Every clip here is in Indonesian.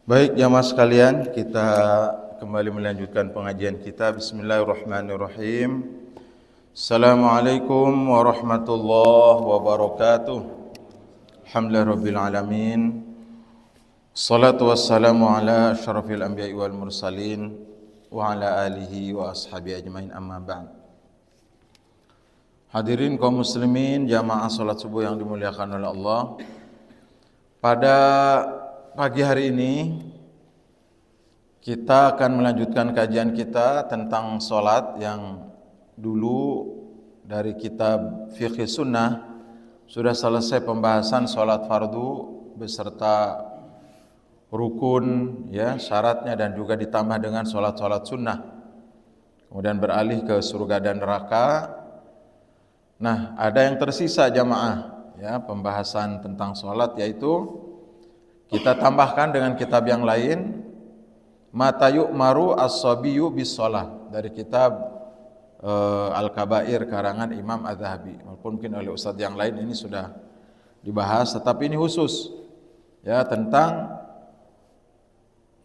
Baik jamaah sekalian, kita kembali melanjutkan pengajian kita. Bismillahirrahmanirrahim. Assalamualaikum warahmatullahi wabarakatuh. Alhamdulillahirabbil alamin. Salatu wassalamu ala asyrafil anbiya'i wal mursalin wa ala alihi wa ashabihi ajmain, amma ba'd. Hadirin kaum muslimin, jamaah salat subuh yang dimuliakan oleh Allah. Pada pagi hari ini kita akan melanjutkan kajian kita tentang sholat yang dulu dari kitab Fiqh Sunnah sudah selesai pembahasan sholat fardu beserta rukun, ya, syaratnya, dan juga ditambah dengan sholat-sholat sunnah. Kemudian beralih ke surga dan neraka. Nah, ada yang tersisa jamaah, ya, pembahasan tentang sholat, yaitu kita tambahkan dengan kitab yang lain, Mata yu'maru as-sabiyu bis-shalah, dari kitab Al-Kabair karangan Imam Az-Zahabi. Walaupun mungkin oleh ustadz yang lain ini sudah dibahas, tetapi ini khusus, ya, tentang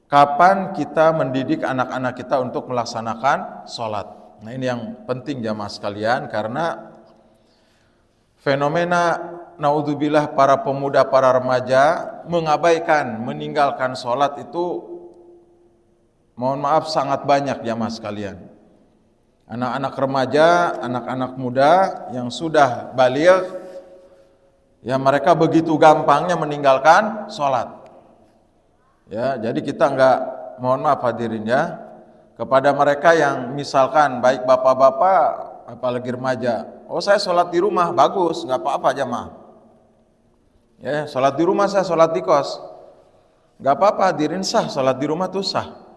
kapan kita mendidik anak-anak kita untuk melaksanakan sholat. Nah, ini yang penting jamaah sekalian, karena fenomena naudzubillah para pemuda, para remaja mengabaikan, meninggalkan sholat itu, mohon maaf, sangat banyak jamaah sekalian. Anak-anak remaja, anak-anak muda yang sudah baligh, ya, mereka begitu gampangnya meninggalkan sholat. Ya, jadi kita enggak, mohon maaf hadirin ya, kepada mereka yang misalkan baik bapak-bapak apalagi remaja, oh saya sholat di rumah, bagus, enggak apa-apa jamaah. Ya, sholat di rumah sah, sholat di kos, enggak apa-apa hadirin, sah, sholat di rumah tuh sah.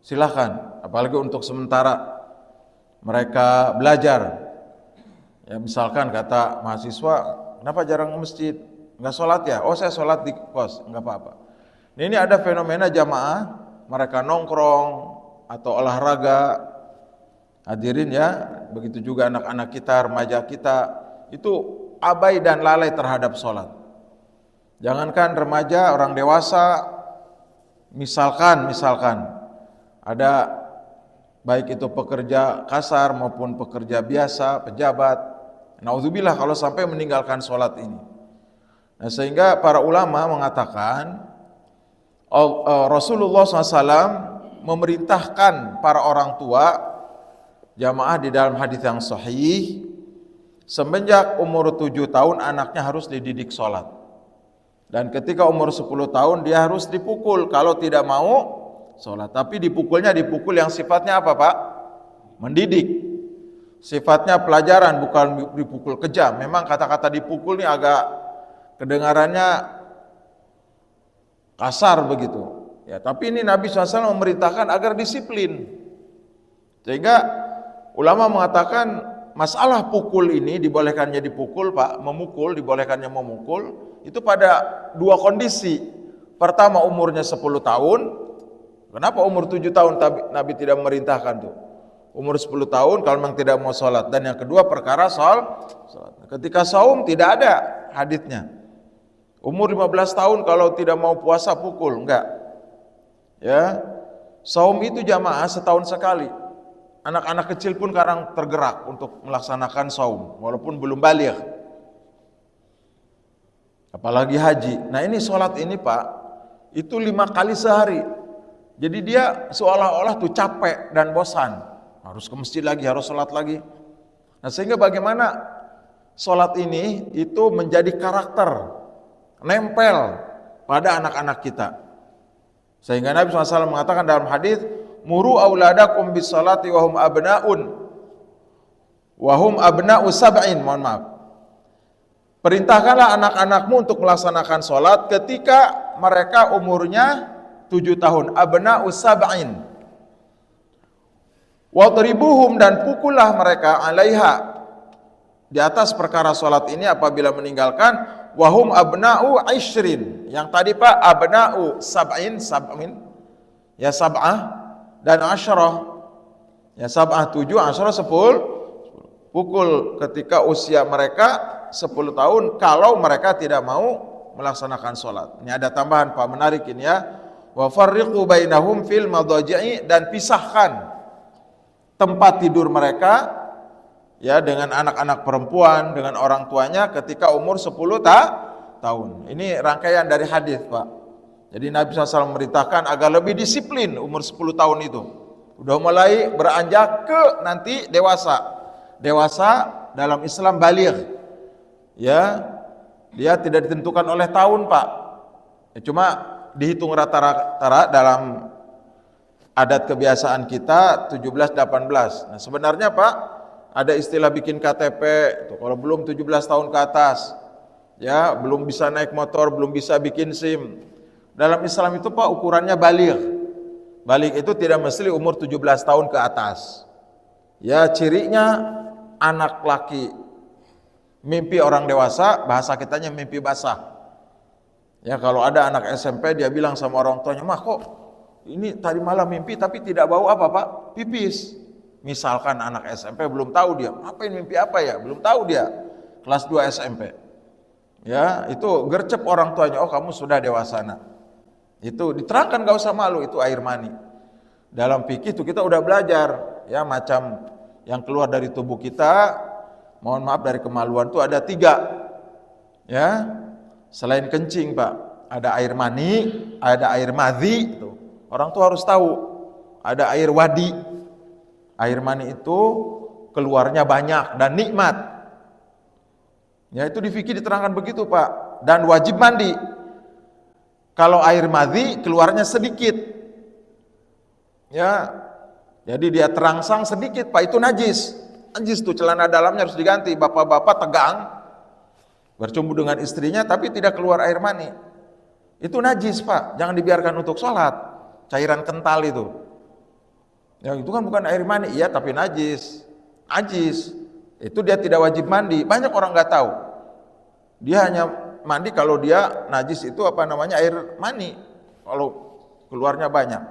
Silahkan, apalagi untuk sementara mereka belajar. Ya, misalkan kata mahasiswa, kenapa jarang ke masjid? Enggak sholat ya? Oh saya sholat di kos, enggak apa-apa. Ini ada fenomena jamaah, mereka nongkrong atau olahraga. Hadirin ya, begitu juga anak-anak kita, remaja kita, itu abai dan lalai terhadap sholat. Jangankan remaja, orang dewasa, misalkan ada baik itu pekerja kasar maupun pekerja biasa, pejabat, naudzubillah kalau sampai meninggalkan sholat ini. Nah, sehingga para ulama mengatakan Rasulullah SAW memerintahkan para orang tua jamaah di dalam hadis yang sahih, semenjak umur 7 tahun anaknya harus dididik sholat, dan ketika umur 10 tahun dia harus dipukul kalau tidak mau sholat. Tapi dipukulnya dipukul yang sifatnya apa Pak? Mendidik, sifatnya pelajaran, bukan dipukul kejam. Memang kata-kata dipukul ini agak kedengarannya kasar begitu ya, tapi ini Nabi SAW memerintahkan agar disiplin. Sehingga ulama mengatakan masalah pukul ini, dibolehkannya dipukul Pak, memukul, dibolehkannya memukul, itu pada dua kondisi. Pertama umurnya 10 tahun. Kenapa umur 7 tahun Nabi tidak memerintahkan tuh? Umur 10 tahun kalau memang tidak mau sholat. Dan yang kedua perkara sholat. Ketika saum tidak ada haditsnya. Umur 15 tahun kalau tidak mau puasa pukul, enggak. Ya, saum itu jamaah setahun sekali. Anak-anak kecil pun kadang tergerak untuk melaksanakan saum walaupun belum baligh. Apalagi haji. Nah ini sholat ini Pak, itu 5 kali sehari. Jadi dia seolah-olah tuh capek dan bosan, harus ke masjid lagi, harus sholat lagi. Nah sehingga bagaimana sholat ini itu menjadi karakter, nempel pada anak-anak kita. Sehingga Nabi SAW mengatakan dalam hadis, muru auladakum bis salati wahum abna'u sab'in, mohon maaf. Perintahkanlah anak-anakmu untuk melaksanakan sholat ketika mereka umurnya 7 tahun, abna'u sab'in. Wadribuhum, dan pukullah mereka alaiha, di atas perkara sholat ini apabila meninggalkan, wahum abna'u ishrin. Yang tadi Pak, abna'u sab'in, ya sab'ah, dan asyarah, ya sab'ah 7, asyarah 10. Pukul ketika usia mereka 10 tahun kalau mereka tidak mau melaksanakan sholat. Ini ada tambahan Pak, menarik ini ya. Wa farriqu bainahum fil madaji'i, dan pisahkan tempat tidur mereka ya dengan anak-anak perempuan dengan orang tuanya ketika umur 10 tahun. Ini rangkaian dari hadis, Pak. Jadi Nabi SAW memerintahkan agar lebih disiplin umur 10 tahun itu. Udah mulai beranjak ke nanti dewasa. Dewasa dalam Islam baligh. Ya, dia tidak ditentukan oleh tahun, Pak. Ya, cuma dihitung rata-rata dalam adat kebiasaan kita 17-18. Nah, sebenarnya, Pak, ada istilah bikin KTP tuh, kalau belum 17 tahun ke atas. Ya, belum bisa naik motor, belum bisa bikin SIM. Dalam Islam itu, Pak, ukurannya baligh. Baligh itu tidak mesti umur 17 tahun ke atas. Ya, cirinya anak laki mimpi orang dewasa, bahasa kitanya mimpi basah. Ya, kalau ada anak SMP dia bilang sama orang tuanya, "Mah, kok ini tadi malam mimpi tapi tidak bau apa, Pak? Pipis." Misalkan anak SMP belum tahu dia, apa ini mimpi apa ya? Belum tahu dia. Kelas 2 SMP. Ya, itu gercep orang tuanya, "Oh, kamu sudah dewasa, Nak." Itu diterangkan, gak usah malu, itu air mani. Dalam fikih itu kita udah belajar, ya, macam yang keluar dari tubuh kita, mohon maaf, dari kemaluan itu ada 3. Ya, selain kencing, Pak, ada air mani, ada air madhi, itu orang tua harus tahu. Ada air wadi. Air mani itu keluarnya banyak dan nikmat. Ya, itu di fikih diterangkan begitu, Pak. Dan wajib mandi. Kalau air madhi keluarnya sedikit. Ya. Jadi dia terangsang sedikit, Pak, itu najis. Najis tuh, celana dalamnya harus diganti. Bapak-bapak tegang bercumbu dengan istrinya tapi tidak keluar air mani. Itu najis, Pak. Jangan dibiarkan untuk sholat. Cairan kental itu. Ya, itu kan bukan air mani, iya, tapi najis. Najis. Itu dia tidak wajib mandi. Banyak orang nggak tahu. Dia hanya mandi kalau dia najis itu apa namanya, air mani. Kalau keluarnya banyak.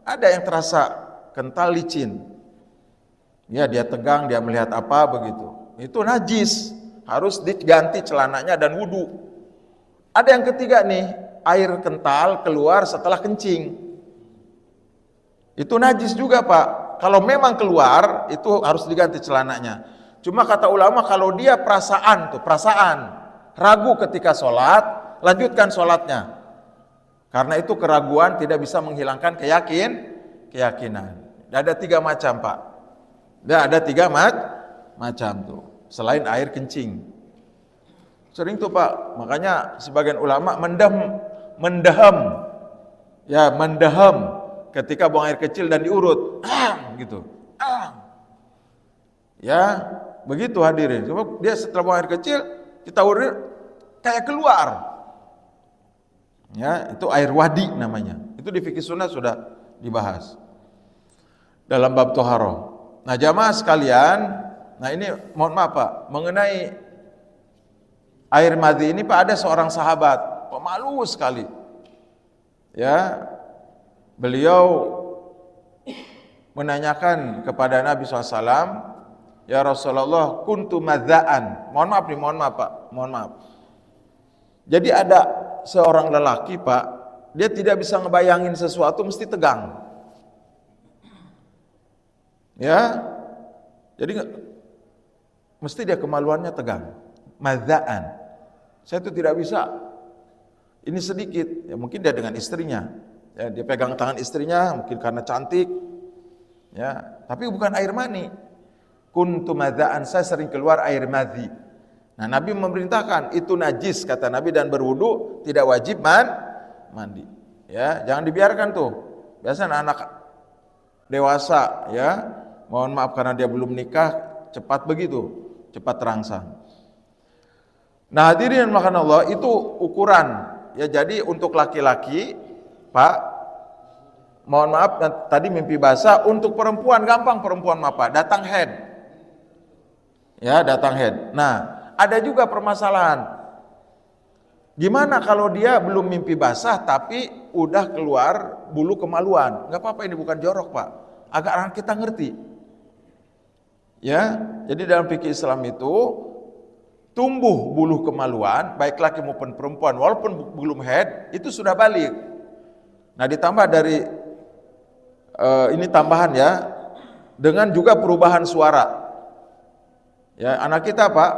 Ada yang terasa kental, licin. Ya, dia tegang, dia melihat apa begitu. Itu najis. Harus diganti celananya dan wudu. Ada yang ketiga nih, air kental keluar setelah kencing. Itu najis juga, Pak. Kalau memang keluar, itu harus diganti celananya. Cuma kata ulama, kalau dia perasaan, ragu ketika sholat, lanjutkan sholatnya. Karena itu keraguan tidak bisa menghilangkan keyakinan. Ada 3 macam, Pak. Ada 3 macam tuh, selain air kencing. Sering tuh, Pak, makanya sebagian ulama mendaham, ketika buang air kecil dan diurut, gitu. Ya, begitu hadirin. Coba dia setelah buang air kecil, kita urut kayak keluar. Ya, itu air wadi namanya. Itu di fikih sunnah sudah dibahas dalam bab toharoh. Nah, jamaah sekalian, nah ini mohon maaf, Pak, mengenai air madhi ini, Pak, ada seorang sahabat pemalu sekali. Ya, beliau menanyakan kepada Nabi SAW, "Ya Rasulullah, kuntu madza'an." Mohon maaf nih, mohon maaf, Pak, mohon maaf. Jadi ada seorang lelaki, Pak, dia tidak bisa ngebayangin sesuatu, mesti tegang. Ya, jadi mesti dia kemaluannya tegang. Madza'an. Saya itu tidak bisa. Ini sedikit, ya mungkin dia dengan istrinya. Ya, dia pegang tangan istrinya, mungkin karena cantik. Ya, tapi bukan air mani. Kuntu madza'an, saya sering keluar air madhi. Nah, Nabi memerintahkan, itu najis kata Nabi, dan berwudu tidak wajib mandi. Ya, jangan dibiarkan tuh. Biasanya anak dewasa, ya, mohon maaf karena dia belum nikah, cepat begitu, cepat terangsang. Nah, hadirin makan Allah, itu ukuran. Ya, jadi untuk laki-laki, Pak, mohon maaf, tadi mimpi basah. Untuk perempuan gampang, perempuan apa? Datang head. Ya, datang head. Nah, ada juga permasalahan. Gimana kalau dia belum mimpi basah tapi udah keluar bulu kemaluan? Enggak apa-apa, ini bukan jorok, Pak. Agar kita ngerti. Ya, jadi dalam fikih Islam itu tumbuh bulu kemaluan baik laki maupun perempuan walaupun belum haid itu sudah balik. Nah, ditambah dari ini tambahan ya, dengan juga perubahan suara. Ya, anak kita Pak,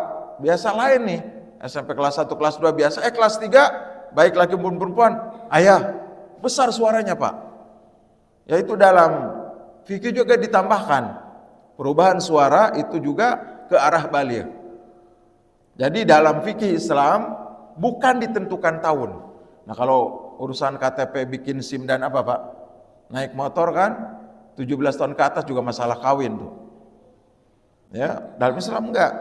biasa lain nih, SMP kelas 1, kelas 2 biasa, kelas 3, baik laki maupun perempuan, ayah, besar suaranya Pak. Yaitu dalam fikih juga ditambahkan, perubahan suara itu juga ke arah baligh. Jadi dalam fikih Islam, bukan ditentukan tahun. Nah kalau urusan KTP bikin SIM dan apa Pak, naik motor kan, 17 tahun ke atas juga masalah kawin tuh. Ya, dalam Islam enggak.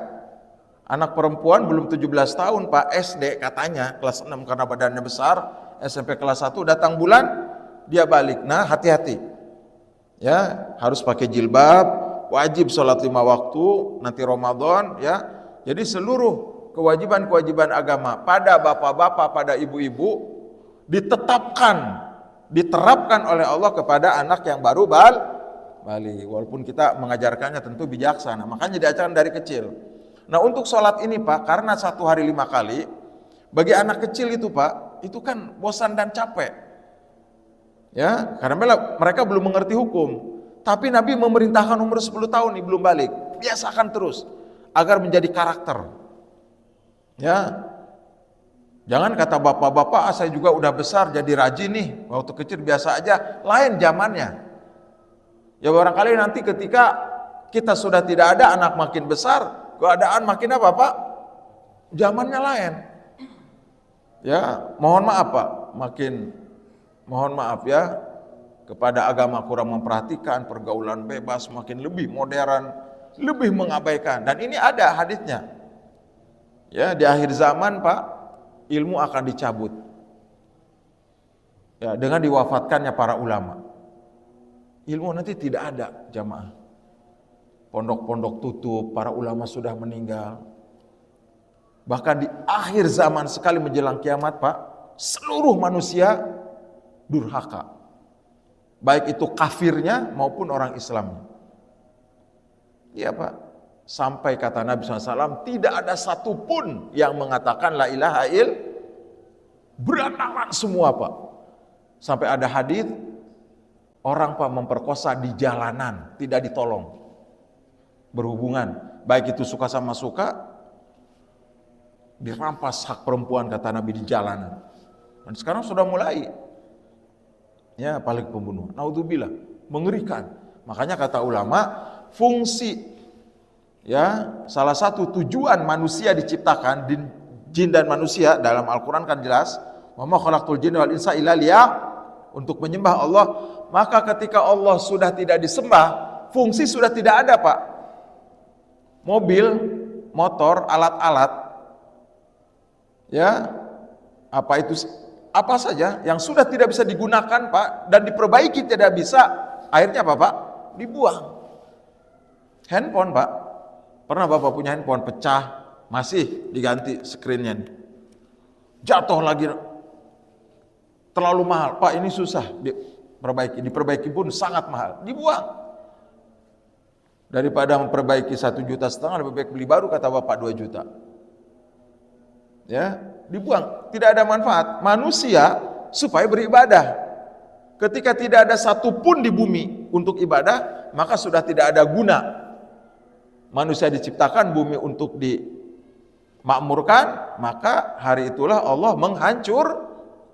Anak perempuan belum 17 tahun Pak, SD katanya, kelas 6 karena badannya besar, SMP kelas 1 datang bulan, dia balik. Nah hati-hati. Ya, harus pakai jilbab, wajib sholat 5 waktu, nanti Ramadan ya. Jadi seluruh kewajiban-kewajiban agama pada bapak-bapak, pada ibu-ibu diterapkan oleh Allah kepada anak yang baru balik. Walaupun kita mengajarkannya tentu bijaksana, makanya diajarkan dari kecil. Nah untuk sholat ini Pak, karena 1 hari 5 kali, bagi anak kecil itu Pak, itu kan bosan dan capek. Ya, karena mereka belum mengerti hukum. Tapi Nabi memerintahkan umur 10 tahun nih belum balik, biasakan terus agar menjadi karakter. Ya, jangan kata bapak-bapak, saya juga udah besar jadi rajin nih, waktu kecil biasa aja, lain zamannya. Ya barangkali nanti ketika kita sudah tidak ada, anak makin besar, keadaan makin apa Pak? Zamannya lain. Ya, mohon maaf Pak, mohon maaf ya, kepada agama kurang memperhatikan, pergaulan bebas, makin lebih modern, lebih mengabaikan. Dan ini ada hadisnya. Ya, di akhir zaman Pak, ilmu akan dicabut. Ya, dengan diwafatkannya para ulama. Ilmu nanti tidak ada, jamaah. Pondok-pondok tutup, para ulama sudah meninggal. Bahkan di akhir zaman sekali menjelang kiamat Pak, seluruh manusia durhaka. Baik itu kafirnya maupun orang Islamnya. Iya Pak, sampai kata Nabi SAW, tidak ada satupun yang mengatakan la ilaha il, berantakan semua Pak. Sampai ada hadis, orang Pak memperkosa di jalanan, tidak ditolong. Berhubungan, baik itu suka sama suka, dirampas hak perempuan kata Nabi di jalanan. Dan sekarang sudah mulai. Ya, paling pembunuh. Naudzubillah, mengerikan. Makanya kata ulama, fungsi ya, salah satu tujuan manusia diciptakan, jin dan manusia dalam Al-Qur'an kan jelas, wa ma khalaqtul jinna wal insa illa untuk menyembah Allah. Maka ketika Allah sudah tidak disembah, fungsi sudah tidak ada Pak. Mobil, motor, alat-alat, ya, apa saja yang sudah tidak bisa digunakan Pak, dan diperbaiki tidak bisa, akhirnya apa Pak? Dibuang. Handphone Pak, pernah Bapak punya handphone pecah, masih diganti screen-nya nih. Jatuh lagi, terlalu mahal Pak, ini susah diperbaiki pun sangat mahal, dibuang. Daripada memperbaiki 1,5 juta, lebih baik beli baru kata Bapak 2 juta. Ya, dibuang, tidak ada manfaat. Manusia supaya beribadah. Ketika tidak ada satupun di bumi untuk ibadah, maka sudah tidak ada guna. Manusia diciptakan bumi untuk dimakmurkan, maka hari itulah Allah menghancur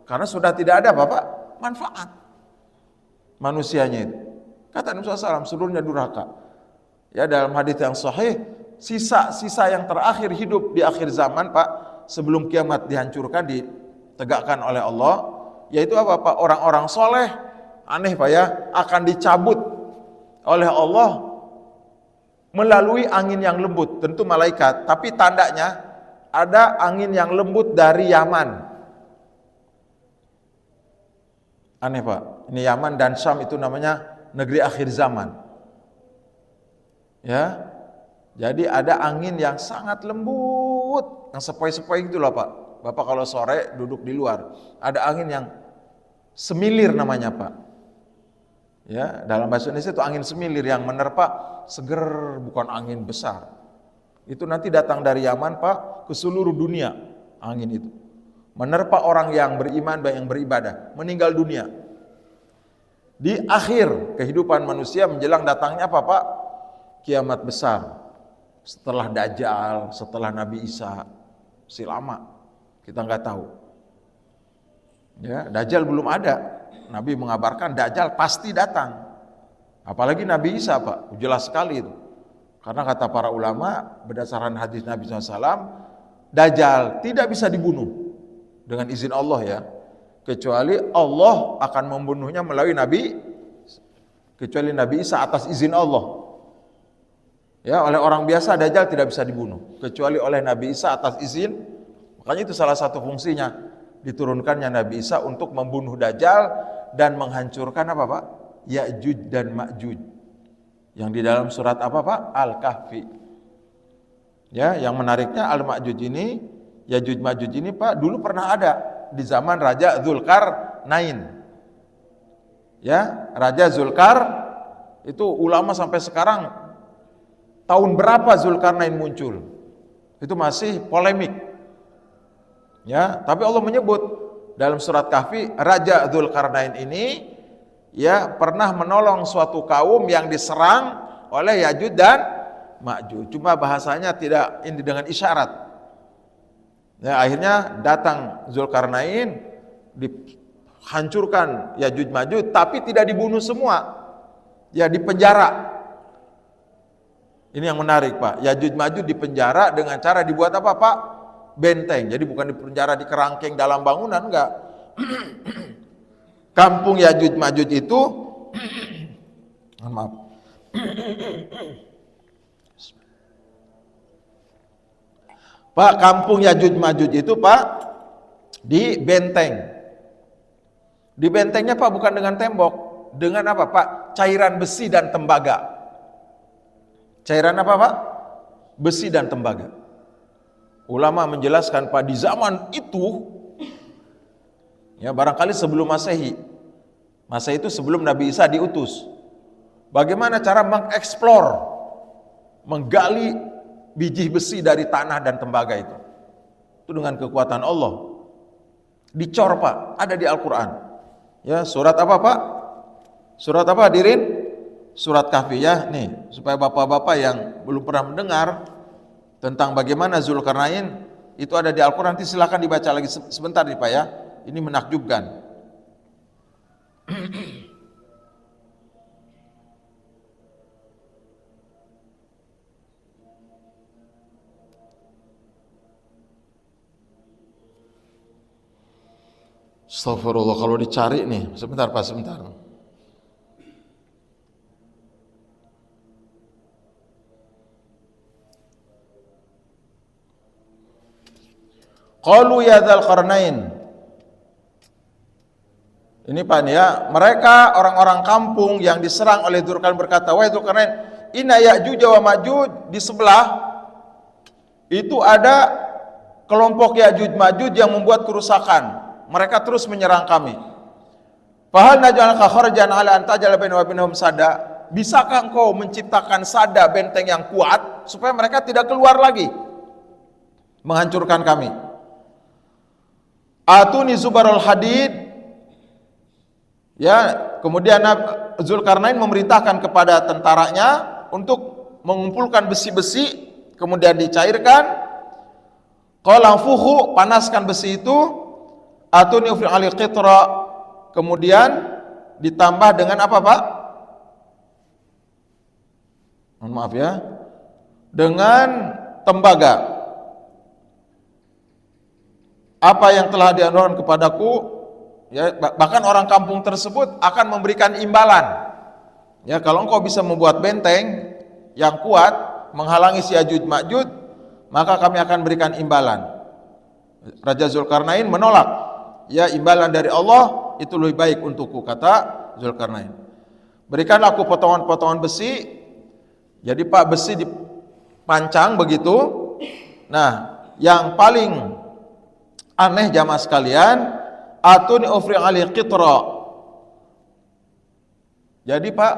karena sudah tidak ada Bapak manfaat manusianya itu. Kata Nabi SAW, seluruhnya durhaka. Ya, dalam hadis yang sahih, sisa-sisa yang terakhir hidup di akhir zaman Pak, sebelum kiamat dihancurkan, ditegakkan oleh Allah, yaitu apa Pak? Orang-orang soleh, aneh Pak ya, akan dicabut oleh Allah melalui angin yang lembut, tentu malaikat, tapi tandanya ada angin yang lembut dari Yaman. Aneh Pak, ini Yaman dan Syam itu namanya negeri akhir zaman. Ya, jadi ada angin yang sangat lembut, yang sepoi-sepoi gitu loh Pak. Bapak kalau sore duduk di luar, ada angin yang semilir namanya Pak. Ya, dalam bahasa Indonesia itu angin semilir yang menerpa, seger, bukan angin besar. Itu nanti datang dari Yaman Pak ke seluruh dunia, angin itu. Menerpa orang yang beriman dan yang beribadah, meninggal dunia. Di akhir kehidupan manusia menjelang datangnya apa Pak? Kiamat besar. Setelah Dajjal, setelah Nabi Isa, masih lama. Kita nggak tahu. Ya, Dajjal belum ada. Nabi mengabarkan Dajjal pasti datang. Apalagi Nabi Isa Pak, jelas sekali itu. Karena kata para ulama berdasarkan hadis Nabi SAW, Dajjal tidak bisa dibunuh dengan izin Allah ya. Kecuali Allah akan membunuhnya melalui Nabi, kecuali Nabi Isa atas izin Allah. Ya, oleh orang biasa Dajjal tidak bisa dibunuh, kecuali oleh Nabi Isa atas izin. Makanya itu salah satu fungsinya, diturunkannya Nabi Isa untuk membunuh Dajjal dan menghancurkan apa Pak? Ya'juj dan Ma'juj. Yang di dalam surat apa Pak? Al-Kahfi. Ya, yang menariknya Al-Ma'juj ini, Ya'juj Ma'juj ini Pak, dulu pernah ada di zaman Raja Dzulkarnain. Ya, Raja Zulkar itu ulama sampai sekarang tahun berapa Zulkarnain muncul? Itu masih polemik. Ya, tapi Allah menyebut dalam surat Kahfi, Raja Dzulkarnain ini ya pernah menolong suatu kaum yang diserang oleh Ya'juj dan Ma'juj. Cuma bahasanya tidak ini dengan isyarat. Ya, akhirnya datang Zulkarnain, dihancurkan Ya'juj Ma'juj, tapi tidak dibunuh semua. Ya, dipenjara. Ini yang menarik Pak, Ya'juj Ma'juj dipenjara dengan cara dibuat apa Pak? Benteng. Jadi bukan dipenjara di kerangkeng dalam bangunan, enggak. Kampung Ya'juj Ma'juj itu maaf. Pak, kampung Ya'juj Ma'juj itu Pak di benteng. Di bentengnya Pak bukan dengan tembok, dengan apa Pak? Cairan besi dan tembaga. Cairan apa Pak? Besi dan tembaga. Ulama menjelaskan Pak, di zaman itu, ya barangkali sebelum Masehi. Masehi itu sebelum Nabi Isa diutus. Bagaimana cara mengeksplor, menggali biji besi dari tanah dan tembaga itu? Itu dengan kekuatan Allah. Dicor Pak, ada di Al-Quran. Ya, surat apa Pak? Surat apa hadirin? Surat Kahfi ya, nih supaya bapak-bapak yang belum pernah mendengar tentang bagaimana Zulkarnain itu ada di Al-Quran. Nanti silakan dibaca lagi sebentar nih Pak ya. Ini menakjubkan. Astagfirullah, kalau dicari nih, sebentar Pak, sebentar. Qalu ya dzal qarnain. Ini Pak ya, mereka orang-orang kampung yang diserang oleh Dzulkarnain berkata, wahai Dzulkarnain, inna Ya'juj wa Ma'juj, di sebelah itu ada kelompok Ya'juj Ma'juj yang membuat kerusakan. Mereka terus menyerang kami. Fahal naj'alaka kharjan 'ala an taj'ala bainana wa bainahum sada? Bisakah engkau menciptakan sada, benteng yang kuat supaya mereka tidak keluar lagi menghancurkan kami? Atuni zubarul hadid. Ya, kemudian Dzulkarnain memerintahkan kepada tentaranya untuk mengumpulkan besi-besi, kemudian dicairkan. Qala fuhu, panaskan besi itu. Atuni ufri ali qitra, kemudian ditambah dengan apa Pak? Mohon maaf ya. Dengan tembaga. Apa yang telah dianugerahkan kepadaku, ya, bahkan orang kampung tersebut akan memberikan imbalan. Ya, kalau engkau bisa membuat benteng yang kuat menghalangi si Ya'juj Ma'juj, maka kami akan berikan imbalan. Raja Zulkarnain menolak. Ya, imbalan dari Allah itu lebih baik untukku, kata Zulkarnain. Berikanlah aku potongan-potongan besi. Jadi Pak, besi dipancang begitu. Nah, yang paling aneh jamaah sekalian, atuni ufri ali qitra. Jadi Pak,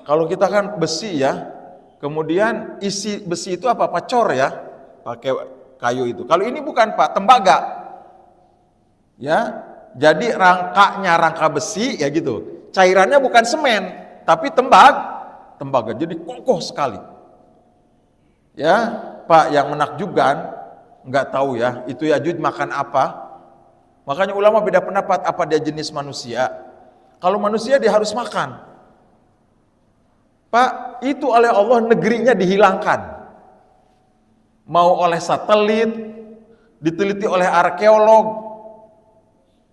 kalau kita kan besi ya, kemudian isi besi itu apa? Cor ya, pakai kayu itu. Kalau ini bukan Pak, tembaga. Ya, jadi rangka besi ya gitu. cairannya bukan semen, tapi tembaga. Jadi kokoh sekali. Ya, Pak, yang menakjubkan nggak tahu ya, itu Yajuj makan apa? Makanya ulama beda pendapat apa dia jenis manusia. Kalau manusia dia harus makan. Pak, itu oleh Allah negerinya dihilangkan. Mau oleh satelit, diteliti oleh arkeolog,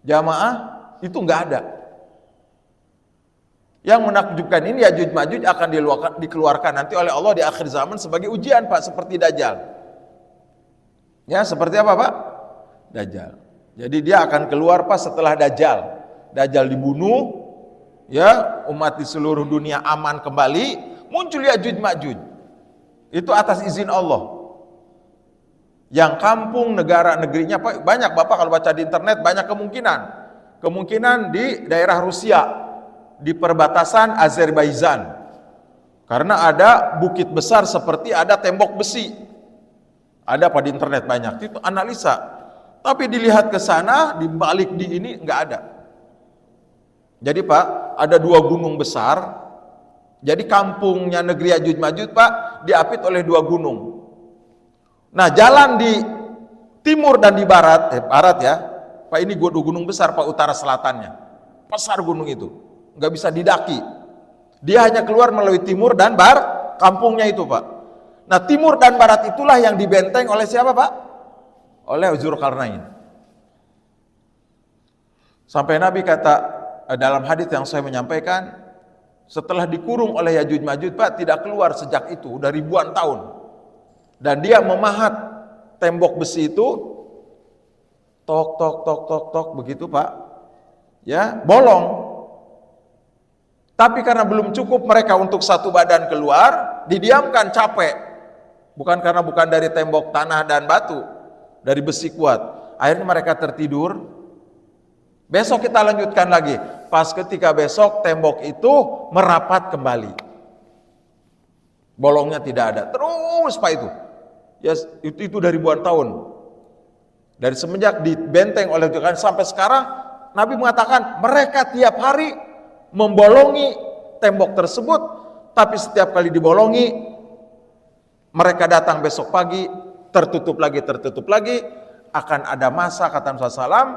jamaah, itu nggak ada. Yang menakjubkan ini Yajuj Majuj akan dikeluarkan nanti oleh Allah di akhir zaman sebagai ujian, Pak, seperti Dajjal. Ya, seperti apa, Pak? Dajjal. Jadi dia akan keluar, Pak, setelah Dajjal. Dajjal dibunuh, ya, umat di seluruh dunia aman kembali, muncul Yajuj Majuj. Itu atas izin Allah. Yang kampung negara negerinya banyak, Bapak kalau baca di internet banyak kemungkinan di daerah Rusia, di perbatasan Azerbaijan, karena ada bukit besar seperti ada tembok besi, ada di internet banyak, itu analisa. Tapi dilihat ke sana, di balik di ini nggak ada. Jadi Pak, ada 2 gunung besar, jadi kampungnya negeri Yajuj Majuj, Pak, diapit oleh 2 gunung. Nah, jalan di timur dan di barat ya, Pak, ini 2 gunung besar, Pak, utara selatannya. Besar gunung itu, nggak bisa didaki. Dia hanya keluar melalui timur dan barat, kampungnya itu, Pak. Nah, timur dan barat itulah yang dibenteng oleh siapa, Pak? Oleh Dzulkarnain. Sampai Nabi kata dalam hadis yang saya menyampaikan, setelah dikurung oleh Yajuj Majuj, Pak, tidak keluar sejak itu, udah ribuan tahun. Dan dia memahat tembok besi itu, tok begitu, Pak, ya, bolong. Tapi karena belum cukup mereka untuk satu badan keluar, didiamkan, capek. Bukan dari tembok tanah dan batu, dari besi kuat. Akhirnya mereka tertidur. Besok kita lanjutkan lagi. Pas ketika besok tembok itu merapat kembali, bolongnya tidak ada. Terus, Pak, itu. Ya, itu dari ribuan tahun. Dari semenjak dibenteng oleh Tuhan sampai sekarang, Nabi mengatakan mereka tiap hari membolongi tembok tersebut, tapi setiap kali dibolongi, mereka datang besok pagi, tertutup lagi, akan ada masa, kata Rasulullah SAW,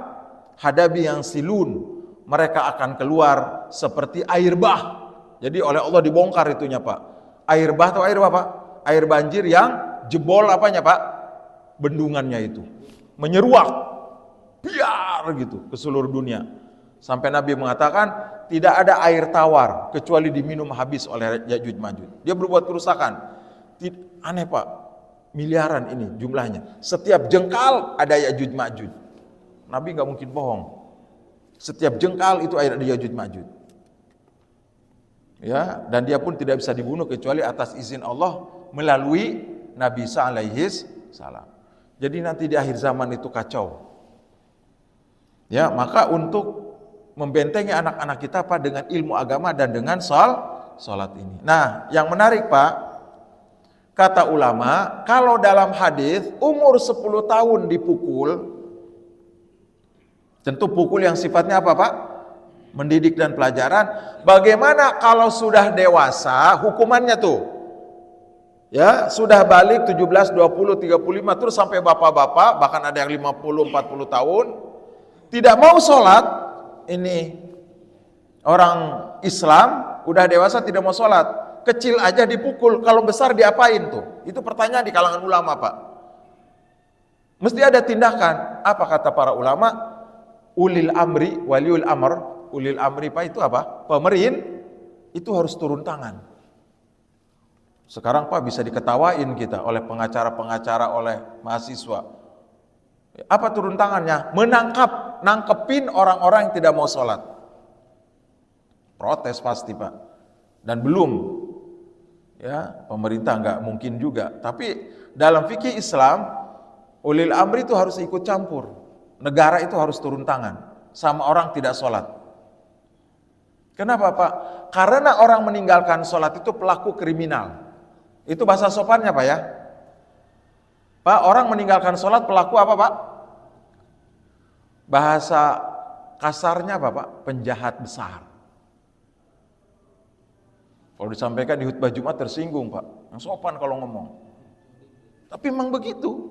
hadabi yang silun, mereka akan keluar seperti air bah. Jadi oleh Allah dibongkar itunya, Pak. Air bah atau air apa? Air banjir yang jebol apanya, Pak? Bendungannya itu. Menyeruak, biar gitu ke seluruh dunia. Sampai Nabi mengatakan tidak ada air tawar kecuali diminum habis oleh Yajuj Majuj. Dia berbuat kerusakan. Aneh, Pak, miliaran ini jumlahnya. Setiap jengkal ada Yajuj Majuj. Nabi nggak mungkin bohong. Setiap jengkal itu ada Yajuj Majuj. Ya, dan dia pun tidak bisa dibunuh kecuali atas izin Allah melalui Nabi Isa alaihi salam. Jadi nanti di akhir zaman itu kacau. Ya, maka untuk membentengi anak-anak kita, Pak, dengan ilmu agama dan dengan salat ini. Nah, yang menarik, Pak, kata ulama, kalau dalam hadis umur 10 tahun dipukul, tentu pukul yang sifatnya apa, Pak? Mendidik dan pelajaran. Bagaimana kalau sudah dewasa hukumannya tuh? Ya, sudah balik 17, 20, 35 terus sampai bapak-bapak, bahkan ada yang 50, 40 tahun tidak mau sholat. Ini orang Islam udah dewasa tidak mau sholat, kecil aja dipukul, kalau besar diapain tuh? Itu pertanyaan di kalangan ulama, Pak. Mesti ada tindakan. Apa kata para ulama? Ulil amri waliul amr. Ulil amri, Pak, itu apa? Pemerintah itu harus turun tangan. Sekarang, Pak, bisa diketawain kita oleh pengacara-pengacara, oleh mahasiswa. Apa turun tangannya? Nangkepin orang-orang yang tidak mau sholat. Protes pasti, Pak. Dan belum, ya, pemerintah nggak mungkin juga. Tapi dalam fikih Islam, ulil amri itu harus ikut campur. Negara itu harus turun tangan sama orang tidak sholat. Kenapa, Pak? Karena orang meninggalkan sholat itu pelaku kriminal. Itu bahasa sopannya, Pak, ya. Pak, orang meninggalkan sholat pelaku apa, Pak? Bahasa kasarnya apa, Pak? Penjahat besar. Kalau disampaikan di khutbah Jumat tersinggung Pak, yang sopan kalau ngomong. Tapi memang begitu.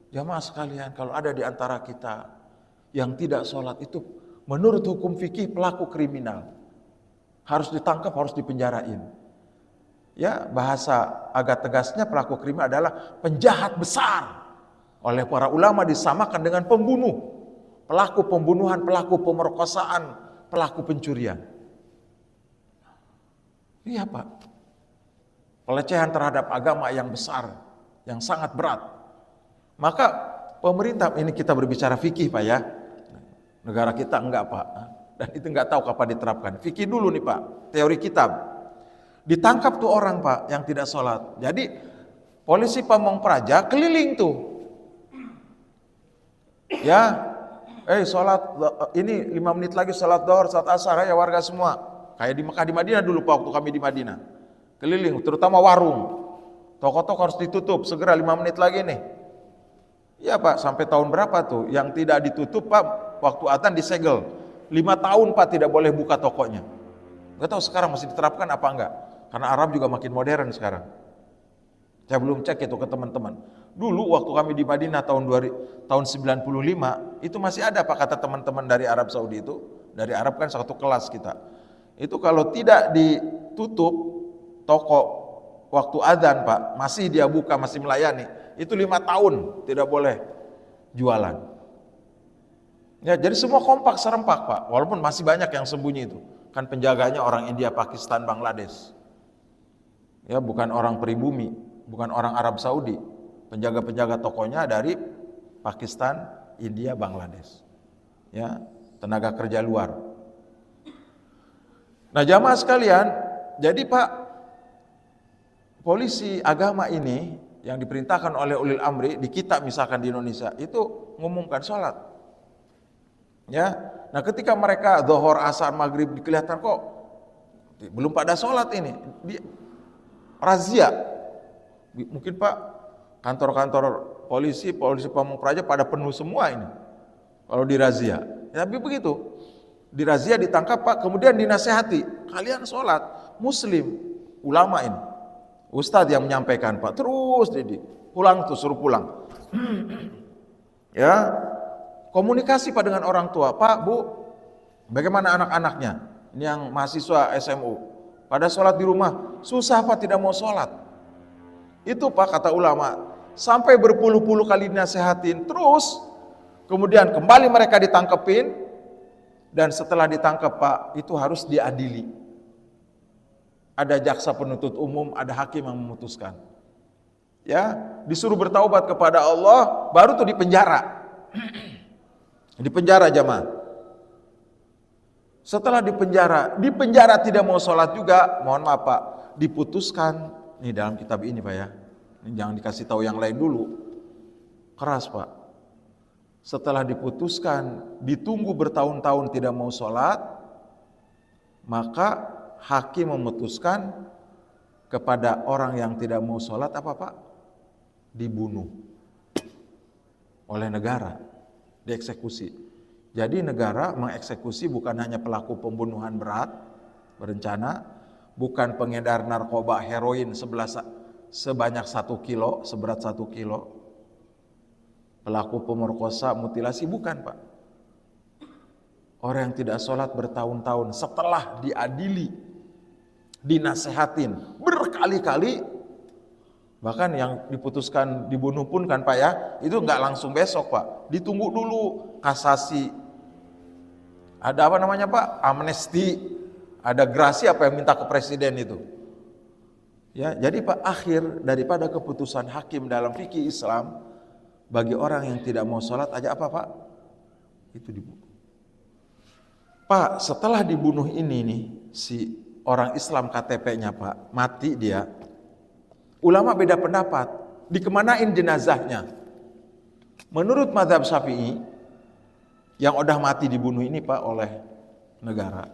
Jamaah sekalian, kalau ada di antara kita yang tidak sholat itu menurut hukum fikih pelaku kriminal. Harus ditangkap, harus dipenjarain. Ya, bahasa agak tegasnya pelaku kriminal adalah penjahat besar. Oleh para ulama disamakan dengan pembunuh. Pelaku pembunuhan, pelaku pemerkosaan, pelaku pencurian. Iya Pak, pelecehan terhadap agama yang besar, yang sangat berat. Maka pemerintah, ini kita berbicara fikih Pak ya, negara kita enggak Pak, dan itu enggak tahu kapan diterapkan. Fikih dulu nih Pak, teori kitab. Ditangkap tuh orang Pak yang tidak sholat. Jadi polisi Pamong Praja keliling tuh. Ya, sholat, ini 5 menit lagi sholat zuhur, sholat asar ya warga semua. Kayak di Mekah, di Madinah dulu Pak, waktu kami di Madinah. Keliling, terutama warung. Toko-toko harus ditutup, segera 5 menit lagi nih. Iya Pak, sampai tahun berapa tuh? Yang tidak ditutup Pak, waktu adzan disegel. 5 tahun Pak tidak boleh buka tokonya. Gak tahu sekarang masih diterapkan apa enggak. Karena Arab juga makin modern sekarang. Saya belum cek itu ke teman-teman. Dulu waktu kami di Madinah tahun 95, itu masih ada Pak kata teman-teman dari Arab Saudi itu. Dari Arab kan satu kelas kita. Itu kalau tidak ditutup toko waktu adzan Pak, masih dia buka, masih melayani, itu 5 tahun tidak boleh jualan. Ya, jadi semua kompak serempak Pak, walaupun masih banyak yang sembunyi itu. Kan penjaganya orang India, Pakistan, Bangladesh. Ya, bukan orang pribumi, bukan orang Arab Saudi. Penjaga-penjaga tokonya dari Pakistan, India, Bangladesh. Ya, tenaga kerja luar. Nah jamaah sekalian, jadi Pak, polisi agama ini yang diperintahkan oleh ulil amri di kita misalkan di Indonesia itu ngumumkan sholat. Ya, nah ketika mereka zuhur, asar, maghrib kelihatan kok belum pada sholat ini, razia. Mungkin Pak kantor-kantor polisi Pamong Praja pada penuh semua ini kalau dirazia. Ya, tapi begitu. Dirazia, ditangkap Pak, kemudian dinasehati, kalian sholat, muslim, ulama ini, ustadz yang menyampaikan Pak, terus pulang tuh, suruh pulang. Ya, komunikasi Pak dengan orang tua, Pak, Bu, bagaimana anak-anaknya, ini yang mahasiswa SMU, pada sholat di rumah, susah Pak tidak mau sholat. Itu Pak kata ulama, sampai berpuluh-puluh kali dinasehatin, terus, kemudian kembali mereka ditangkepin, dan setelah ditangkap Pak, itu harus diadili. Ada jaksa penuntut umum, ada hakim yang memutuskan. Ya, disuruh bertaubat kepada Allah, baru tuh dipenjara. Dipenjara jamaah. Setelah dipenjara tidak mau sholat juga, mohon maaf Pak, diputuskan, ini dalam kitab ini Pak ya, ini jangan dikasih tahu yang lain dulu. Keras Pak. Setelah diputuskan, ditunggu bertahun-tahun tidak mau sholat, maka hakim memutuskan kepada orang yang tidak mau sholat apa Pak? Dibunuh oleh negara, dieksekusi. Jadi negara mengeksekusi bukan hanya pelaku pembunuhan berat, berencana, bukan pengedar narkoba heroin sebanyak 1 kilo, seberat 1 kilo, pelaku pemerkosa, mutilasi, bukan Pak. Orang yang tidak sholat bertahun-tahun setelah diadili, dinasehatin berkali-kali, bahkan yang diputuskan dibunuh pun kan Pak ya, itu nggak langsung besok Pak, ditunggu dulu kasasi, ada apa namanya Pak, amnesti, ada grasi apa yang minta ke presiden itu. Ya, jadi Pak, akhir daripada keputusan hakim dalam fikih Islam, bagi orang yang tidak mau sholat aja apa Pak? Itu dibunuh. Pak, setelah dibunuh ini nih, si orang Islam KTP-nya Pak, mati dia. Ulama beda pendapat, dikemanain jenazahnya? Menurut mazhab Syafi'i, yang udah mati dibunuh ini Pak oleh negara.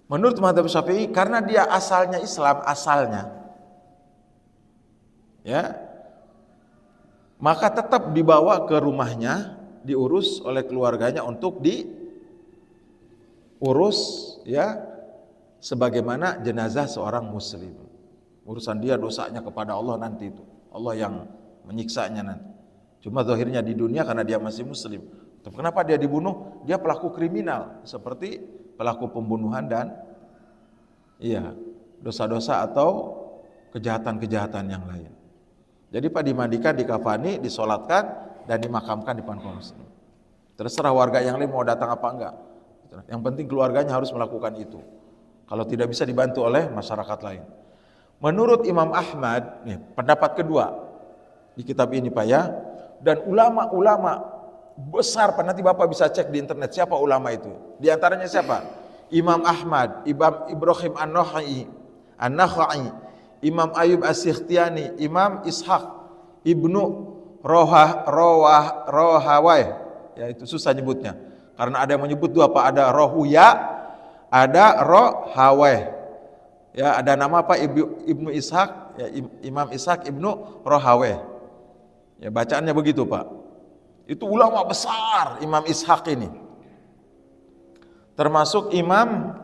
Menurut mazhab Syafi'i, karena dia asalnya Islam, ya, maka tetap dibawa ke rumahnya, diurus oleh keluarganya untuk diurus, ya, sebagaimana jenazah seorang muslim. Urusan dia dosanya kepada Allah nanti itu. Allah yang menyiksanya nanti. Cuma zahirnya di dunia karena dia masih muslim. Tapi kenapa dia dibunuh? Dia pelaku kriminal seperti pelaku pembunuhan dan dosa-dosa atau kejahatan-kejahatan yang lain. Jadi Pak dimandikan, dikafani, disolatkan dan dimakamkan di depan kaum muslim. Terserah warga yang lain mau datang apa enggak. Yang penting keluarganya harus melakukan itu. Kalau tidak bisa dibantu oleh masyarakat lain. Menurut Imam Ahmad, nih pendapat kedua di kitab ini Pak ya, dan ulama-ulama besar, nanti Bapak bisa cek di internet siapa ulama itu. Di antaranya siapa? Imam Ahmad, Imam Ibrahim An-Nakhai, Imam Ayub As-Sikhtiyani, Imam Ishaq Ibnu Rohawai. Ya itu susah nyebutnya. Karena ada yang menyebut dua Pak, ada Rohuya, ada Rohawai. Ya ada nama apa Ibnu Ishaq, ya, Imam Ishaq Ibnu Rohawai. Ya bacaannya begitu Pak. Itu ulama besar Imam Ishaq ini. Termasuk Imam